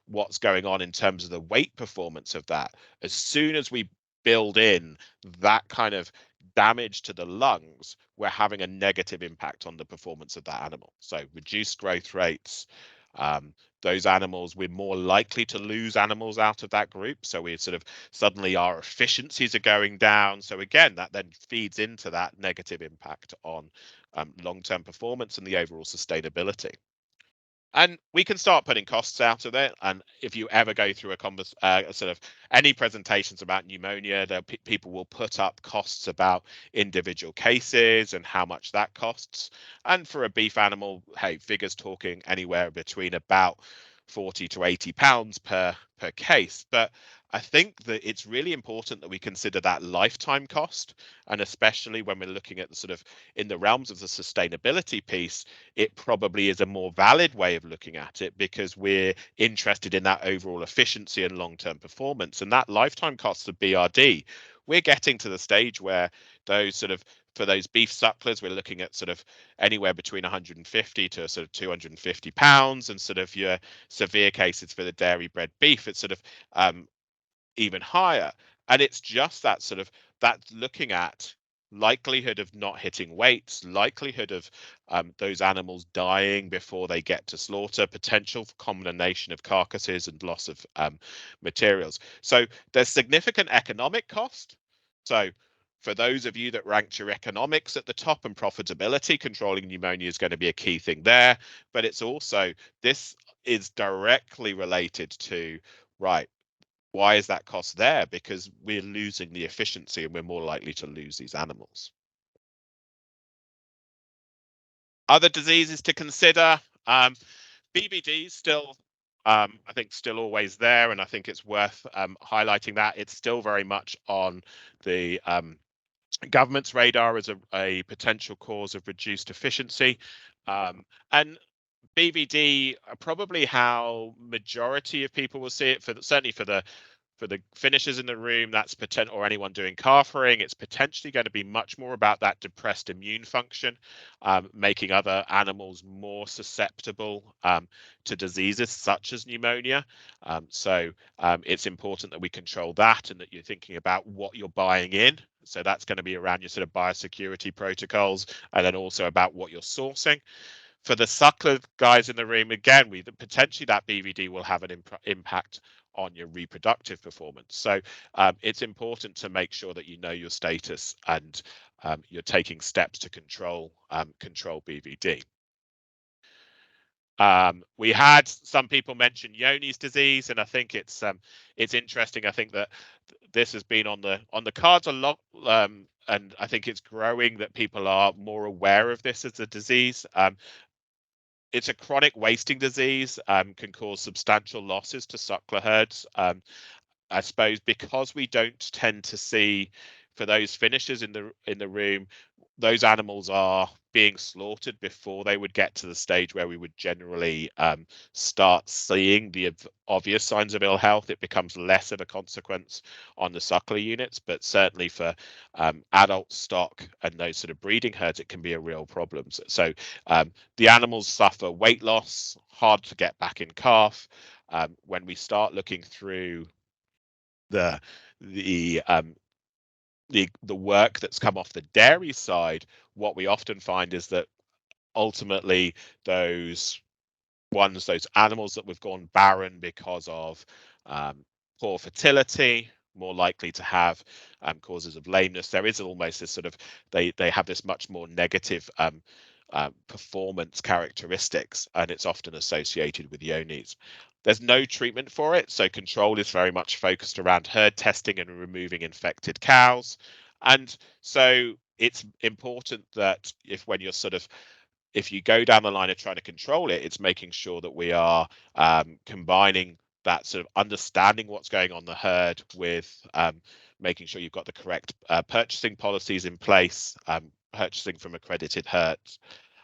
[SPEAKER 2] what's going on in terms of the weight performance of that. As soon as we build in that kind of damage to the lungs, we're having a negative impact on the performance of that animal. So reduced growth rates, those animals, we're more likely to lose animals out of that group. So we sort of suddenly our efficiencies are going down. So again, that then feeds into that negative impact on long-term performance and the overall sustainability. And we can start putting costs out of it. And if you ever go through sort of any presentations about pneumonia, people will put up costs about individual cases and how much that costs. And for a beef animal, hey, figures talking anywhere between about 40 to 80 pounds per case. But I think that it's really important that we consider that lifetime cost, and especially when we're looking at the sort of in the realms of the sustainability piece, it probably is a more valid way of looking at it because we're interested in that overall efficiency and long-term performance. And that lifetime cost of BRD, we're getting to the stage where those sort of for those beef sucklers, we're looking at sort of anywhere between 150 to sort of 250 pounds, and sort of your severe cases for the dairy bred beef, it's sort of even higher. And it's just that sort of that looking at likelihood of not hitting weights, likelihood of those animals dying before they get to slaughter, potential for combination of carcasses and loss of materials. So there's significant economic cost. So for those of you that ranked your economics at the top and profitability, controlling pneumonia is going to be a key thing there. But it's also, this is directly related to, right, why is that cost there? Because we're losing the efficiency and we're more likely to lose these animals. Other diseases to consider, BVD is still, I think, still always there, and I think it's worth highlighting that it's still very much on the government's radar as a potential cause of reduced efficiency. And BVD are probably how majority of people will see it, certainly for the finishers in the room, that's potential, or anyone doing calf rearing, it's potentially going to be much more about that depressed immune function, making other animals more susceptible to diseases such as pneumonia. So it's important that we control that and that you're thinking about what you're buying in. So that's going to be around your sort of biosecurity protocols, and then also about what you're sourcing. For the suckler guys in the room, again, potentially that BVD will have an impact on your reproductive performance. So it's important to make sure that you know your status and you're taking steps to control BVD. We had some people mention Johne's disease, and I think it's interesting. I think that this has been on the cards a lot, and I think it's growing that people are more aware of this as a disease. It's a chronic wasting disease, can cause substantial losses to suckler herds. I suppose because we don't tend to see, for those finishers in the room, those animals are being slaughtered before they would get to the stage where we would generally start seeing the obvious signs of ill health. It becomes less of a consequence on the suckler units, but certainly for adult stock and those sort of breeding herds, it can be a real problem. So the animals suffer weight loss, hard to get back in calf. When we start looking through the work that's come off the dairy side, what we often find is that ultimately those animals that we've gone barren because of poor fertility, more likely to have causes of lameness. There is almost this sort of, they have this much more negative performance characteristics, and it's often associated with Johne's. There's no treatment for it, so control is very much focused around herd testing and removing infected cows. And so it's important that if you go down the line of trying to control it, it's making sure that we are combining that sort of understanding what's going on the herd with making sure you've got the correct purchasing policies in place, purchasing from accredited herds,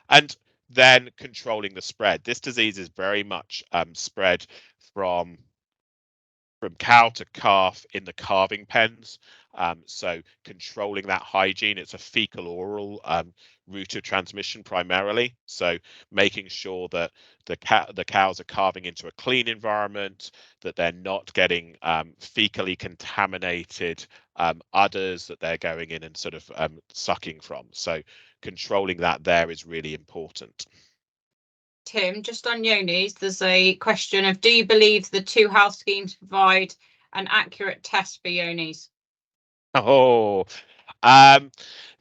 [SPEAKER 2] and then controlling the spread. This disease is very much spread from cow to calf in the calving pens. So controlling that hygiene, it's a fecal oral route of transmission primarily. So making sure that the cows are calving into a clean environment, that they're not getting fecally contaminated udders that they're going in and sort of sucking from. So controlling that there is really important.
[SPEAKER 1] Tim, just on Johne's, there's a question of, do you believe the two health schemes provide an accurate test for Johne's?
[SPEAKER 2] Oh,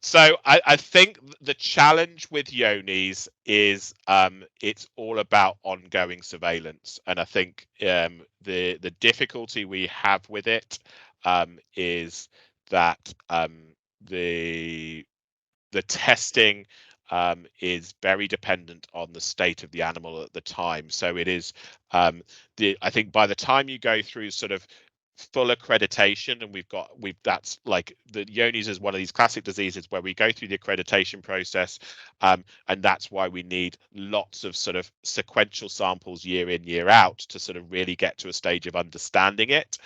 [SPEAKER 2] so I think the challenge with Johne's is it's all about ongoing surveillance, and I think the difficulty we have with it is that the testing is very dependent on the state of the animal at the time. So it is I think by the time you go through sort of full accreditation, and that's like the Johne's is one of these classic diseases where we go through the accreditation process, and that's why we need lots of sort of sequential samples year in, year out to sort of really get to a stage of understanding it.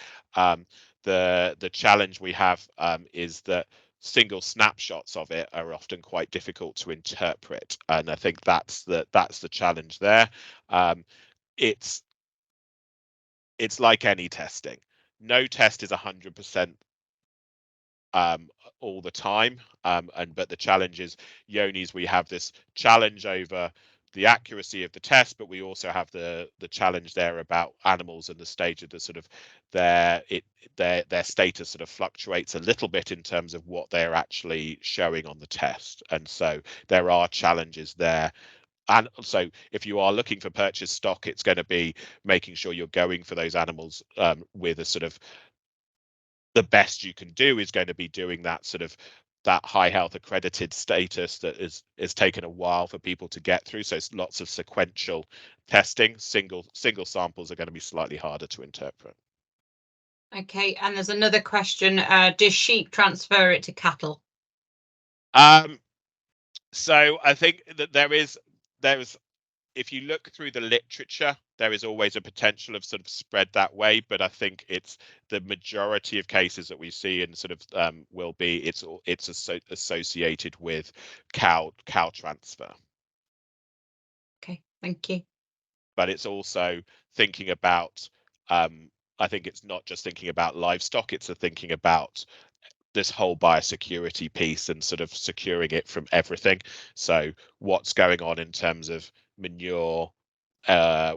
[SPEAKER 2] The challenge we have is that single snapshots of it are often quite difficult to interpret, and I think that's the challenge there. It's like any testing. No test is 100% all the time, but the challenge is Johne's. We have this challenge over the accuracy of the test, but we also have the challenge there about animals and the stage of the sort of their status sort of fluctuates a little bit in terms of what they're actually showing on the test, and so there are challenges there. And so if you are looking for purchase stock, it's going to be making sure you're going for those animals with a sort of the best you can do is going to be doing that sort of that high health accredited status that is taken a while for people to get through. So it's lots of sequential testing. Single samples are going to be slightly harder to interpret.
[SPEAKER 1] Okay, and there's another question. Does sheep transfer it to cattle?
[SPEAKER 2] So I think that there's if you look through the literature, there is always a potential of sort of spread that way, but I think it's the majority of cases that we see and sort of will be it's associated with cow transfer.
[SPEAKER 1] Okay, thank you.
[SPEAKER 2] But it's also thinking about I think it's not just thinking about livestock, it's a thinking about this whole biosecurity piece and sort of securing it from everything. So what's going on in terms of manure,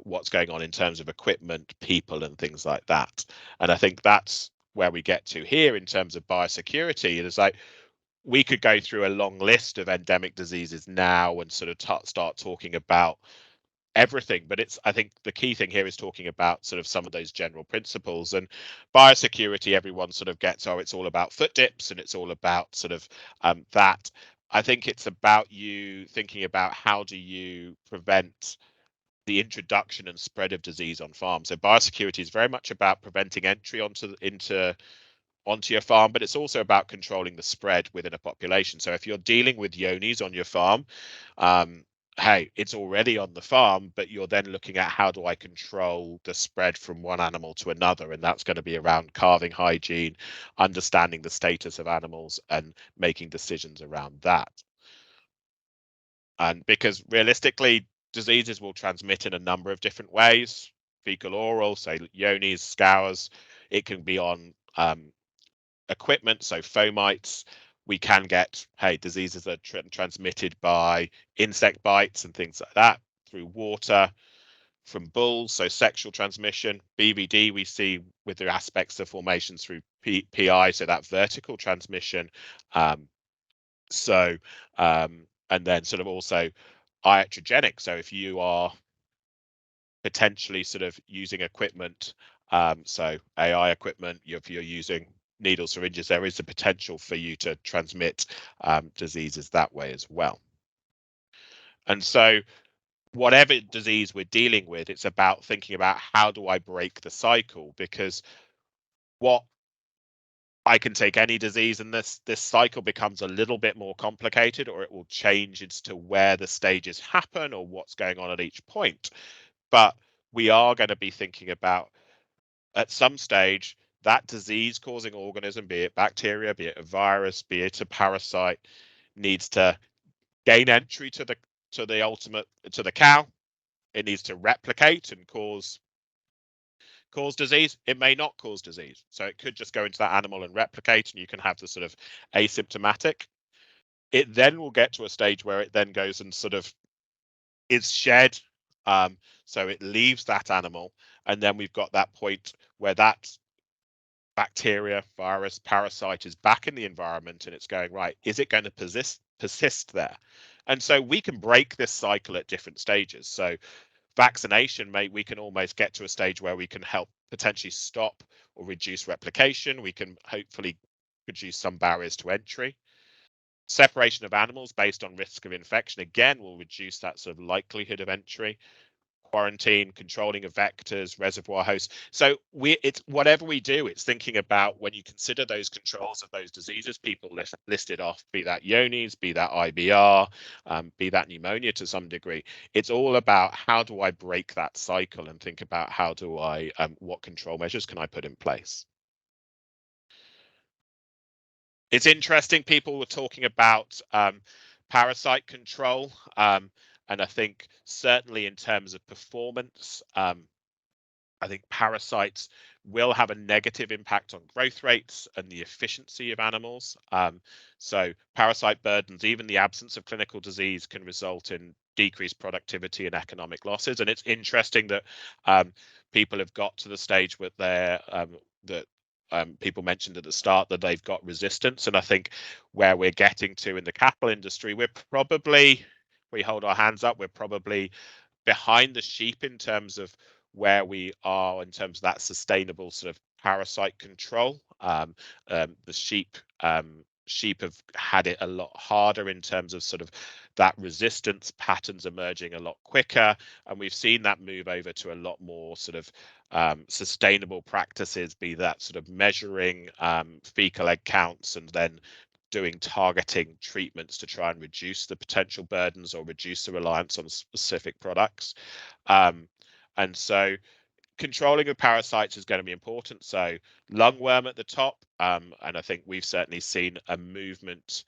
[SPEAKER 2] what's going on in terms of equipment, people, and things like that. And I think that's where we get to here in terms of biosecurity. It is like we could go through a long list of endemic diseases now and sort of start talking about everything, but I think the key thing here is talking about sort of some of those general principles. And biosecurity, everyone sort of gets, oh, it's all about foot dips and it's all about sort of that. I think it's about you thinking about how do you prevent the introduction and spread of disease on farms. So biosecurity is very much about preventing entry onto your farm, but it's also about controlling the spread within a population. So if you're dealing with Johne's on your farm, hey, it's already on the farm, but you're then looking at how do I control the spread from one animal to another, and that's going to be around calving hygiene, understanding the status of animals, and making decisions around that. And because realistically, diseases will transmit in a number of different ways: fecal oral, so Johne's, scours. It can be on equipment, so fomites. We can get diseases that are transmitted by insect bites and things like that, through water, from bulls, so sexual transmission. BVD we see with the aspects of formation through PI, so that vertical transmission. And then sort of also iatrogenic, so if you are potentially sort of using equipment, so AI equipment, if you're using needles, syringes, there is a potential for you to transmit diseases that way as well. And so whatever disease we're dealing with, it's about thinking about how do I break the cycle, because what I can take any disease and this cycle becomes a little bit more complicated, or it will change as to where the stages happen or what's going on at each point. But we are going to be thinking about at some stage that disease causing organism, be it bacteria, be it a virus, be it a parasite, needs to gain entry to the cow. It needs to replicate and cause disease. It may not cause disease, so it could just go into that animal and replicate, and you can have the sort of asymptomatic. It then will get to a stage where it then goes and sort of is shed, so it leaves that animal, and then we've got that point where that bacteria, virus, parasite is back in the environment, and it's going, right, is it going to persist there? And so we can break this cycle at different stages. So vaccination, we can almost get to a stage where we can help potentially stop or reduce replication. We can hopefully reduce some barriers to entry. Separation of animals based on risk of infection, again, will reduce that sort of likelihood of entry. quarantine, controlling of vectors, reservoir hosts. So it's whatever we do, it's thinking about when you consider those controls of those diseases people listed off, be that Johne's, be that IBR, be that pneumonia to some degree. It's all about how do I break that cycle and think about how do I, what control measures can I put in place? It's interesting, people were talking about parasite control, and I think certainly in terms of performance, I think parasites will have a negative impact on growth rates and the efficiency of animals. So parasite burdens, even the absence of clinical disease, can result in decreased productivity and economic losses. And it's interesting that people have got to the stage with their people mentioned at the start that they've got resistance. And I think where we're getting to in the cattle industry, we hold our hands up, we're probably behind the sheep in terms of where we are in terms of that sustainable sort of parasite control. The sheep have had it a lot harder in terms of sort of that resistance patterns emerging a lot quicker, and we've seen that move over to a lot more sort of sustainable practices, be that sort of measuring fecal egg counts and then doing targeting treatments to try and reduce the potential burdens or reduce the reliance on specific products. And so controlling of parasites is going to be important. So lungworm at the top, and I think we've certainly seen a movement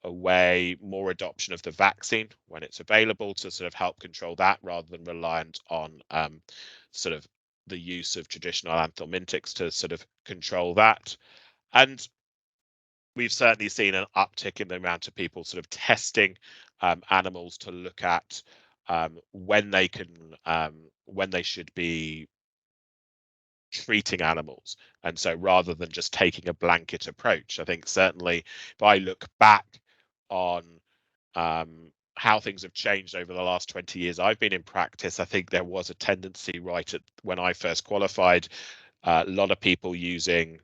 [SPEAKER 2] away, more adoption of the vaccine when it's available to sort of help control that rather than reliant on sort of the use of traditional anthelmintics to sort of control that. And we've certainly seen an uptick in the amount of people sort of testing animals to look at when they should be treating animals. And so rather than just taking a blanket approach, I think certainly if I look back on how things have changed over the last 20 years I've been in practice, I think there was a tendency right at when I first qualified, a lot of people using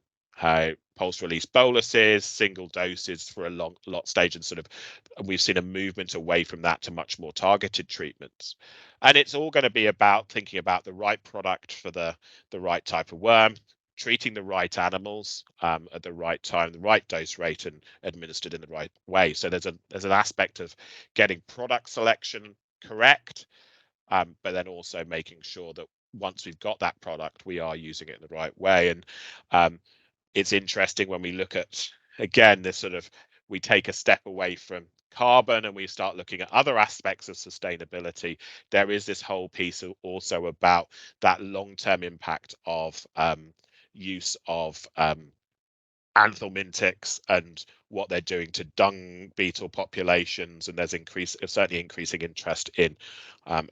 [SPEAKER 2] pulse release boluses, single doses for a lot stage, and sort of we've seen a movement away from that to much more targeted treatments. And it's all going to be about thinking about the right product for the right type of worm, treating the right animals at the right time, the right dose rate, and administered in the right way. So there's an aspect of getting product selection correct, but then also making sure that once we've got that product, we are using it in the right way. And it's interesting when we look at, again, this sort of, we take a step away from carbon and we start looking at other aspects of sustainability. There is this whole piece also about that long-term impact of use of anthelmintics and what they're doing to dung beetle populations, and there's certainly increasing interest in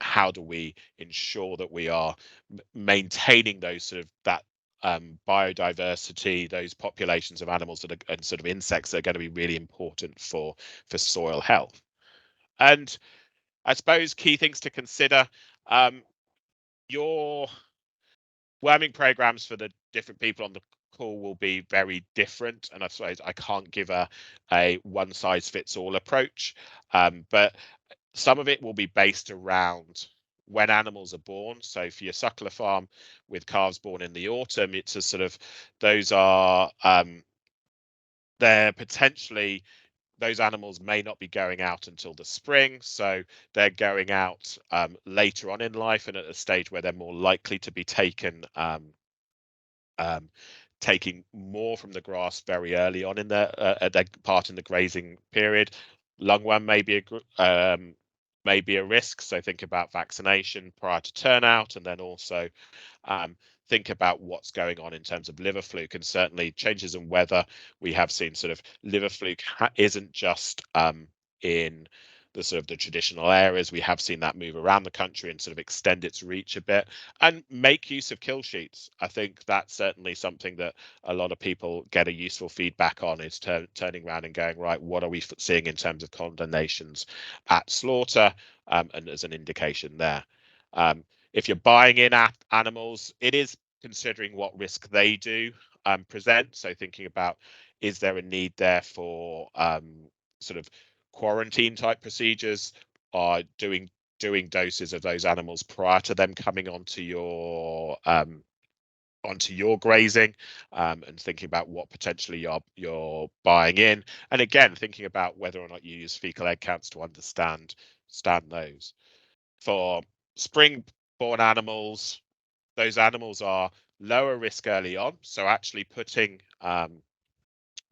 [SPEAKER 2] how do we ensure that we are maintaining those sort of that biodiversity, those populations of animals that are, and sort of insects that are going to be really important for soil health. And I suppose key things to consider, your worming programs for the different people on the call will be very different, and I suppose I can't give a one size fits all approach, but some of it will be based around when animals are born. So for your suckler farm with calves born in the autumn, it's a sort of, those are they're potentially, those animals may not be going out until the spring, so they're going out later on in life and at a stage where they're more likely to be taken taking more from the grass very early on in their part in the grazing period. Lungworm may be a risk, so think about vaccination prior to turnout, and then also think about what's going on in terms of liver fluke, and certainly changes in weather. We have seen sort of liver fluke isn't just in the sort of the traditional areas. We have seen that move around the country and sort of extend its reach a bit, and make use of kill sheets. I think that's certainly something that a lot of people get a useful feedback on, is turning around and going, right, what are we seeing in terms of condemnations at slaughter, and as an indication there. If you're buying in animals, it is considering what risk they do present. So thinking about, is there a need there for sort of quarantine type procedures, doing doing doses of those animals prior to them coming onto your grazing, and thinking about what potentially you're buying in, and again thinking about whether or not you use fecal egg counts to understand those. For spring-born animals, those animals are lower risk early on, so actually putting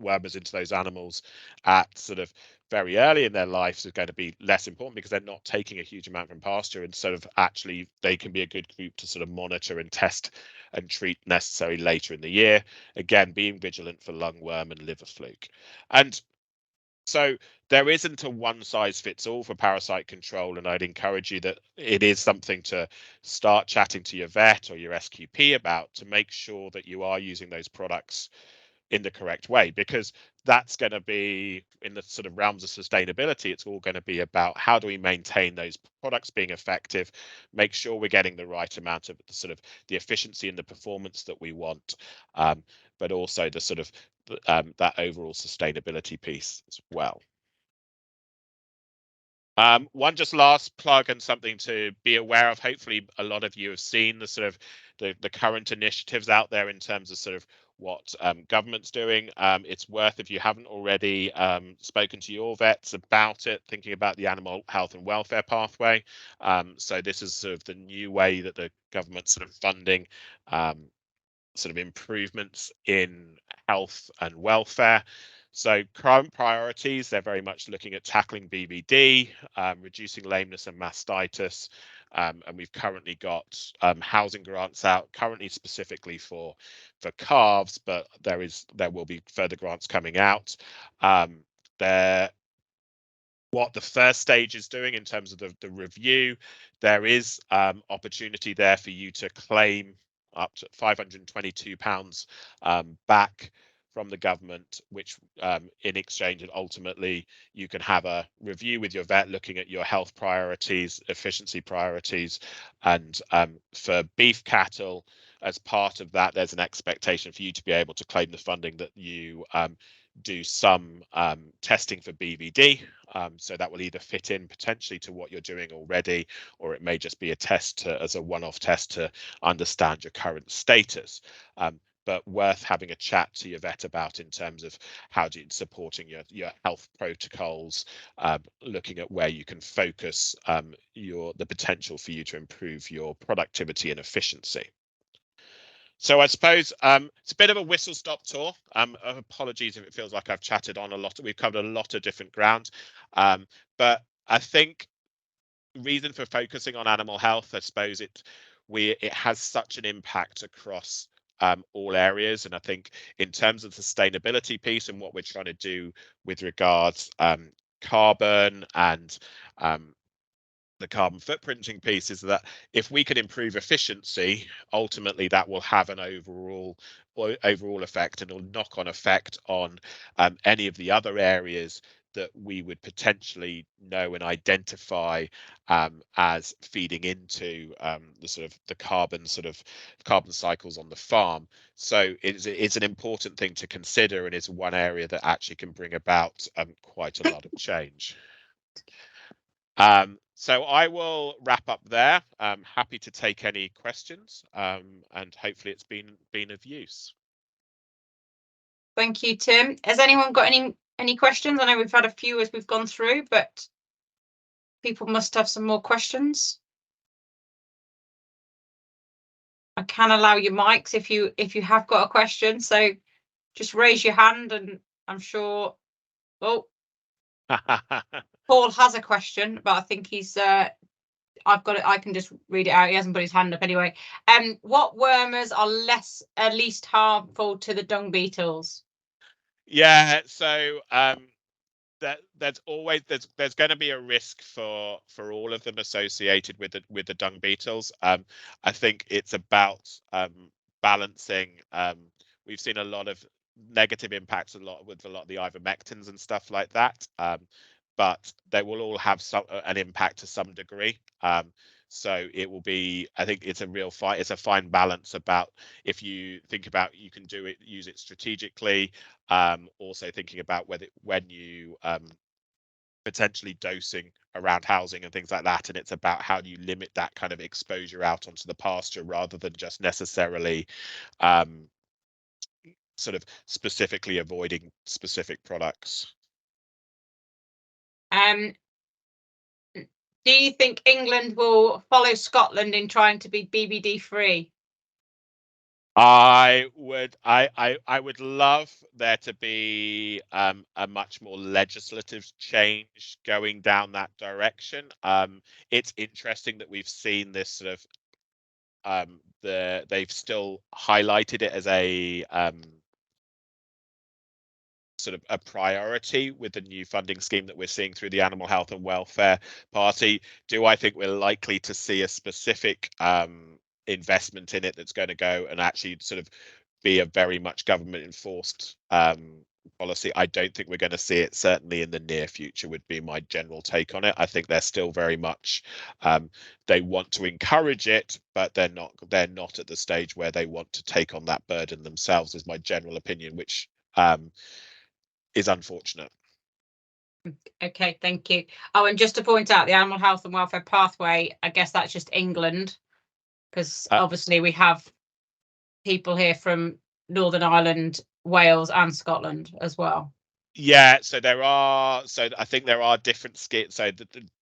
[SPEAKER 2] wormers into those animals at sort of very early in their lives is going to be less important because they're not taking a huge amount from pasture, and sort of actually they can be a good group to sort of monitor and test and treat necessary later in the year, again being vigilant for lungworm and liver fluke. And so there isn't a one size fits all for parasite control, and I'd encourage you that it is something to start chatting to your vet or your SQP about, to make sure that you are using those products in the correct way, because that's going to be in the sort of realms of sustainability. It's all going to be about how do we maintain those products being effective, make sure we're getting the right amount of the sort of the efficiency and the performance that we want, but also the sort of that overall sustainability piece as well. One just last plug and something to be aware of. Hopefully a lot of you have seen the sort of the current initiatives out there in terms of sort of what government's doing. It's worth, if you haven't already spoken to your vets about it, thinking about the animal health and welfare pathway. So this is sort of the new way that the government's sort of funding sort of improvements in health and welfare. So current priorities, they're very much looking at tackling BVD, reducing lameness and mastitis, and we've currently got housing grants out, currently specifically for calves, but there will be further grants coming out. What the first stage is doing in terms of the review, there is opportunity there for you to claim up to £522 back from the government, which in exchange, and ultimately you can have a review with your vet looking at your health priorities, efficiency priorities, and for beef cattle, as part of that, there's an expectation for you to be able to claim the funding that you do some testing for BVD. So that will either fit in potentially to what you're doing already, or it may just be a test as a one-off test to understand your current status. But worth having a chat to your vet about in terms of how do you supporting your health protocols, looking at where you can focus the potential for you to improve your productivity and efficiency. So I suppose it's a bit of a whistle-stop tour. Apologies if it feels like I've chatted on a lot. We've covered a lot of different ground, but I think the reason for focusing on animal health, I suppose it has such an impact across all areas, and I think in terms of the sustainability piece and what we're trying to do with regards carbon and the carbon footprinting piece, is that if we can improve efficiency, ultimately that will have an overall effect and a knock-on effect on any of the other areas that we would potentially know and identify as feeding into the sort of the carbon cycles on the farm. So it's an important thing to consider, and it's one area that actually can bring about quite a lot of change. So I will wrap up there. I'm happy to take any questions, and hopefully it's been of use.
[SPEAKER 1] Thank you, Tim. Has anyone got any questions? I know we've had a few as we've gone through, but people must have some more questions. I can allow your mics if you have got a question. So just raise your hand, and I'm sure. Oh, Paul has a question, but I think he's. I've got it. I can just read it out. He hasn't put his hand up anyway. What wormers are least harmful to the dung beetles?
[SPEAKER 2] Yeah. So there's going to be a risk for all of them associated with the dung beetles. I think it's about balancing. We've seen a lot of negative impacts with a lot of the ivermectins and stuff like that, but they will all have an impact to some degree. So it will be, I think it's a fine balance about, if you think about, you can use it strategically, also thinking about when you potentially dosing around housing and things like that, and it's about how do you limit that kind of exposure out onto the pasture rather than just necessarily sort of specifically avoiding specific products.
[SPEAKER 1] Do you think England will follow Scotland in trying to be BBD free?
[SPEAKER 2] I would love there to be a much more legislative change going down that direction. It's interesting that we've seen this sort of they've still highlighted it as a sort of a priority with the new funding scheme that we're seeing through the Animal Health and Welfare Party. Do I think we're likely to see a specific investment in it that's going to go and actually sort of be a very much government enforced policy? I don't think we're going to see it, certainly in the near future, would be my general take on it. I think they're still very much they want to encourage it, but they're not at the stage where they want to take on that burden themselves, is my general opinion, which is unfortunate.
[SPEAKER 1] Okay, thank you. Oh, and just to point out, the Animal Health and Welfare Pathway, I guess that's just England, because obviously we have people here from Northern Ireland, Wales and Scotland as well.
[SPEAKER 2] Yeah, so I think there are different schemes. So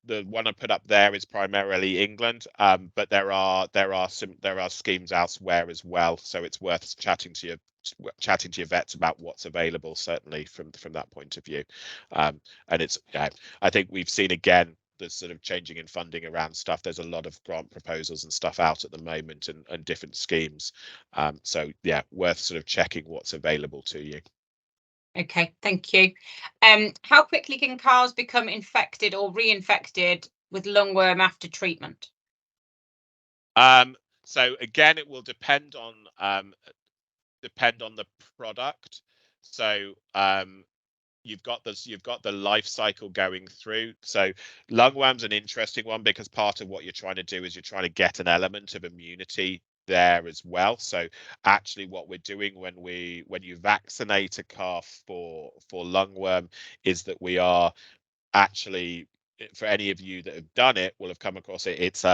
[SPEAKER 2] the one I put up there is primarily England, but there are schemes elsewhere as well. So it's worth chatting to your vets about what's available, certainly from that point of view. And it's I think we've seen again the sort of changing in funding around stuff. There's a lot of grant proposals and stuff out at the moment, and different schemes. So yeah, worth sort of checking what's available to you.
[SPEAKER 1] Okay, thank you. How quickly can cows become infected or reinfected with lungworm after treatment?
[SPEAKER 2] So again, it will depend on the product. So you've got the life cycle going through. So lungworm's an interesting one because part of what you're trying to do is you're trying to get an element of immunity there as well. So actually what we're doing when you vaccinate a calf for lungworm is that we are actually, for any of you that have done it will have come across it, it's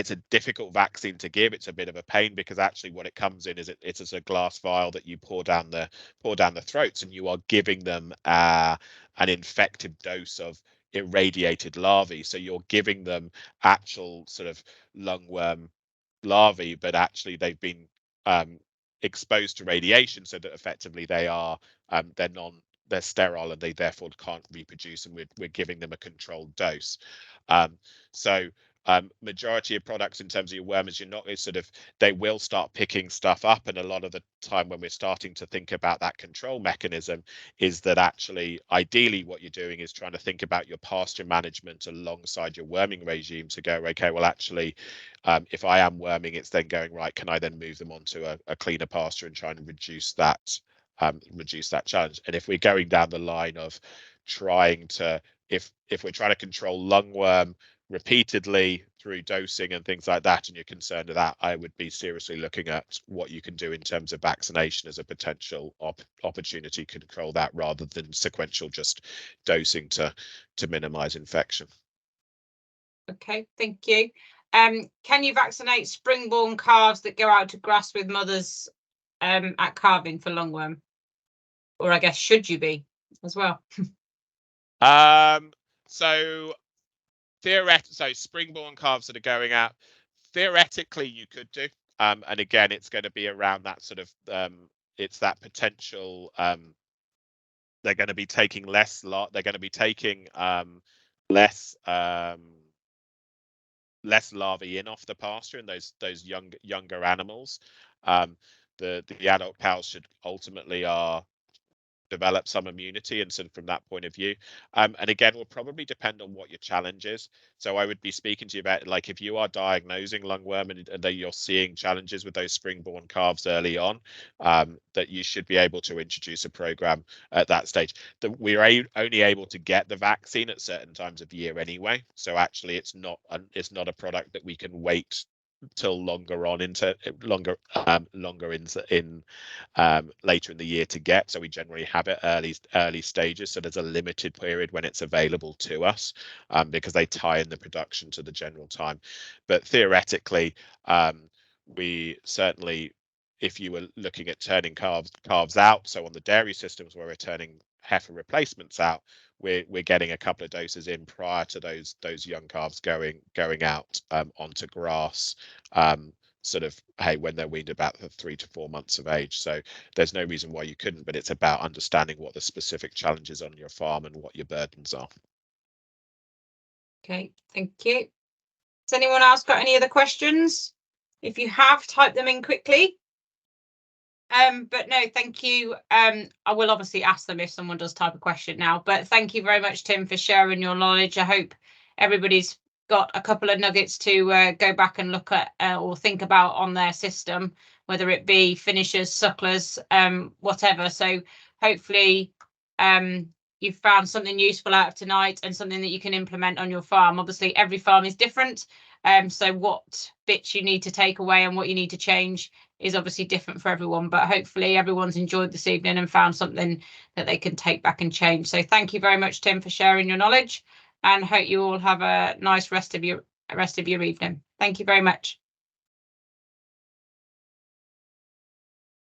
[SPEAKER 2] a difficult vaccine to give. It's a bit of a pain because actually what it comes in is it's as a glass vial that you pour down the throats, and you are giving them an infected dose of irradiated larvae. So you're giving them actual sort of lungworm larvae, but actually they've been exposed to radiation, so that effectively they're sterile and they therefore can't reproduce, and we're giving them a controlled dose. So majority of products in terms of your wormers, you're not sort of, they will start picking stuff up, and a lot of the time when we're starting to think about that control mechanism is that actually ideally what you're doing is trying to think about your pasture management alongside your worming regime to go, okay, well actually if I am worming, it's then going, right, can I then move them onto a cleaner pasture and try and reduce that challenge? And if we're going down the line of trying to, if we're trying to control lungworm repeatedly through dosing and things like that, and you're concerned with that, I would be seriously looking at what you can do in terms of vaccination as a potential opportunity to control that, rather than sequential just dosing to minimize infection.
[SPEAKER 1] Okay, thank you. Can you vaccinate spring-born calves that go out to grass with mothers at calving for lungworm? Or I guess should you be as well?
[SPEAKER 2] So spring-born calves that are going out, theoretically you could do, and again it's going to be around that sort of it's that potential they're going to be taking less less less larvae in off the pasture, and those younger animals. The adult cows should ultimately develop some immunity, and so from that point of view, and again will probably depend on what your challenge is. So I would be speaking to you about, like, if you are diagnosing lungworm and you're seeing challenges with those spring-born calves early on, that you should be able to introduce a program at that stage. That we're only able to get the vaccine at certain times of year anyway, so actually it's not a product that we can wait till longer on into longer in later in the year to get. So we generally have it early stages. So there's a limited period when it's available to us, because they tie in the production to the general time. But theoretically, we certainly, if you were looking at turning calves out, so on the dairy systems where we're turning heifer replacements out, we're getting a couple of doses in prior to those young calves going out onto grass, sort of, hey, when they're weaned about 3 to 4 months of age. So there's no reason why you couldn't, but it's about understanding what the specific challenges on your farm and what your burdens are.
[SPEAKER 1] Okay, thank you. Has anyone else got any other questions? If you have, type them in quickly. But no, thank you. I will obviously ask them if someone does type a question now, but thank you very much, Tim, for sharing your knowledge. I hope everybody's got a couple of nuggets to go back and look at or think about on their system, whether it be finishers, sucklers, whatever. So hopefully you've found something useful out of tonight and something that you can implement on your farm. Obviously, every farm is different. So what bits you need to take away and what you need to change is obviously different for everyone, but hopefully everyone's enjoyed this evening and found something that they can take back and change. So thank you very much, Tim, for sharing your knowledge, and hope you all have a nice rest of your evening. Thank you very much.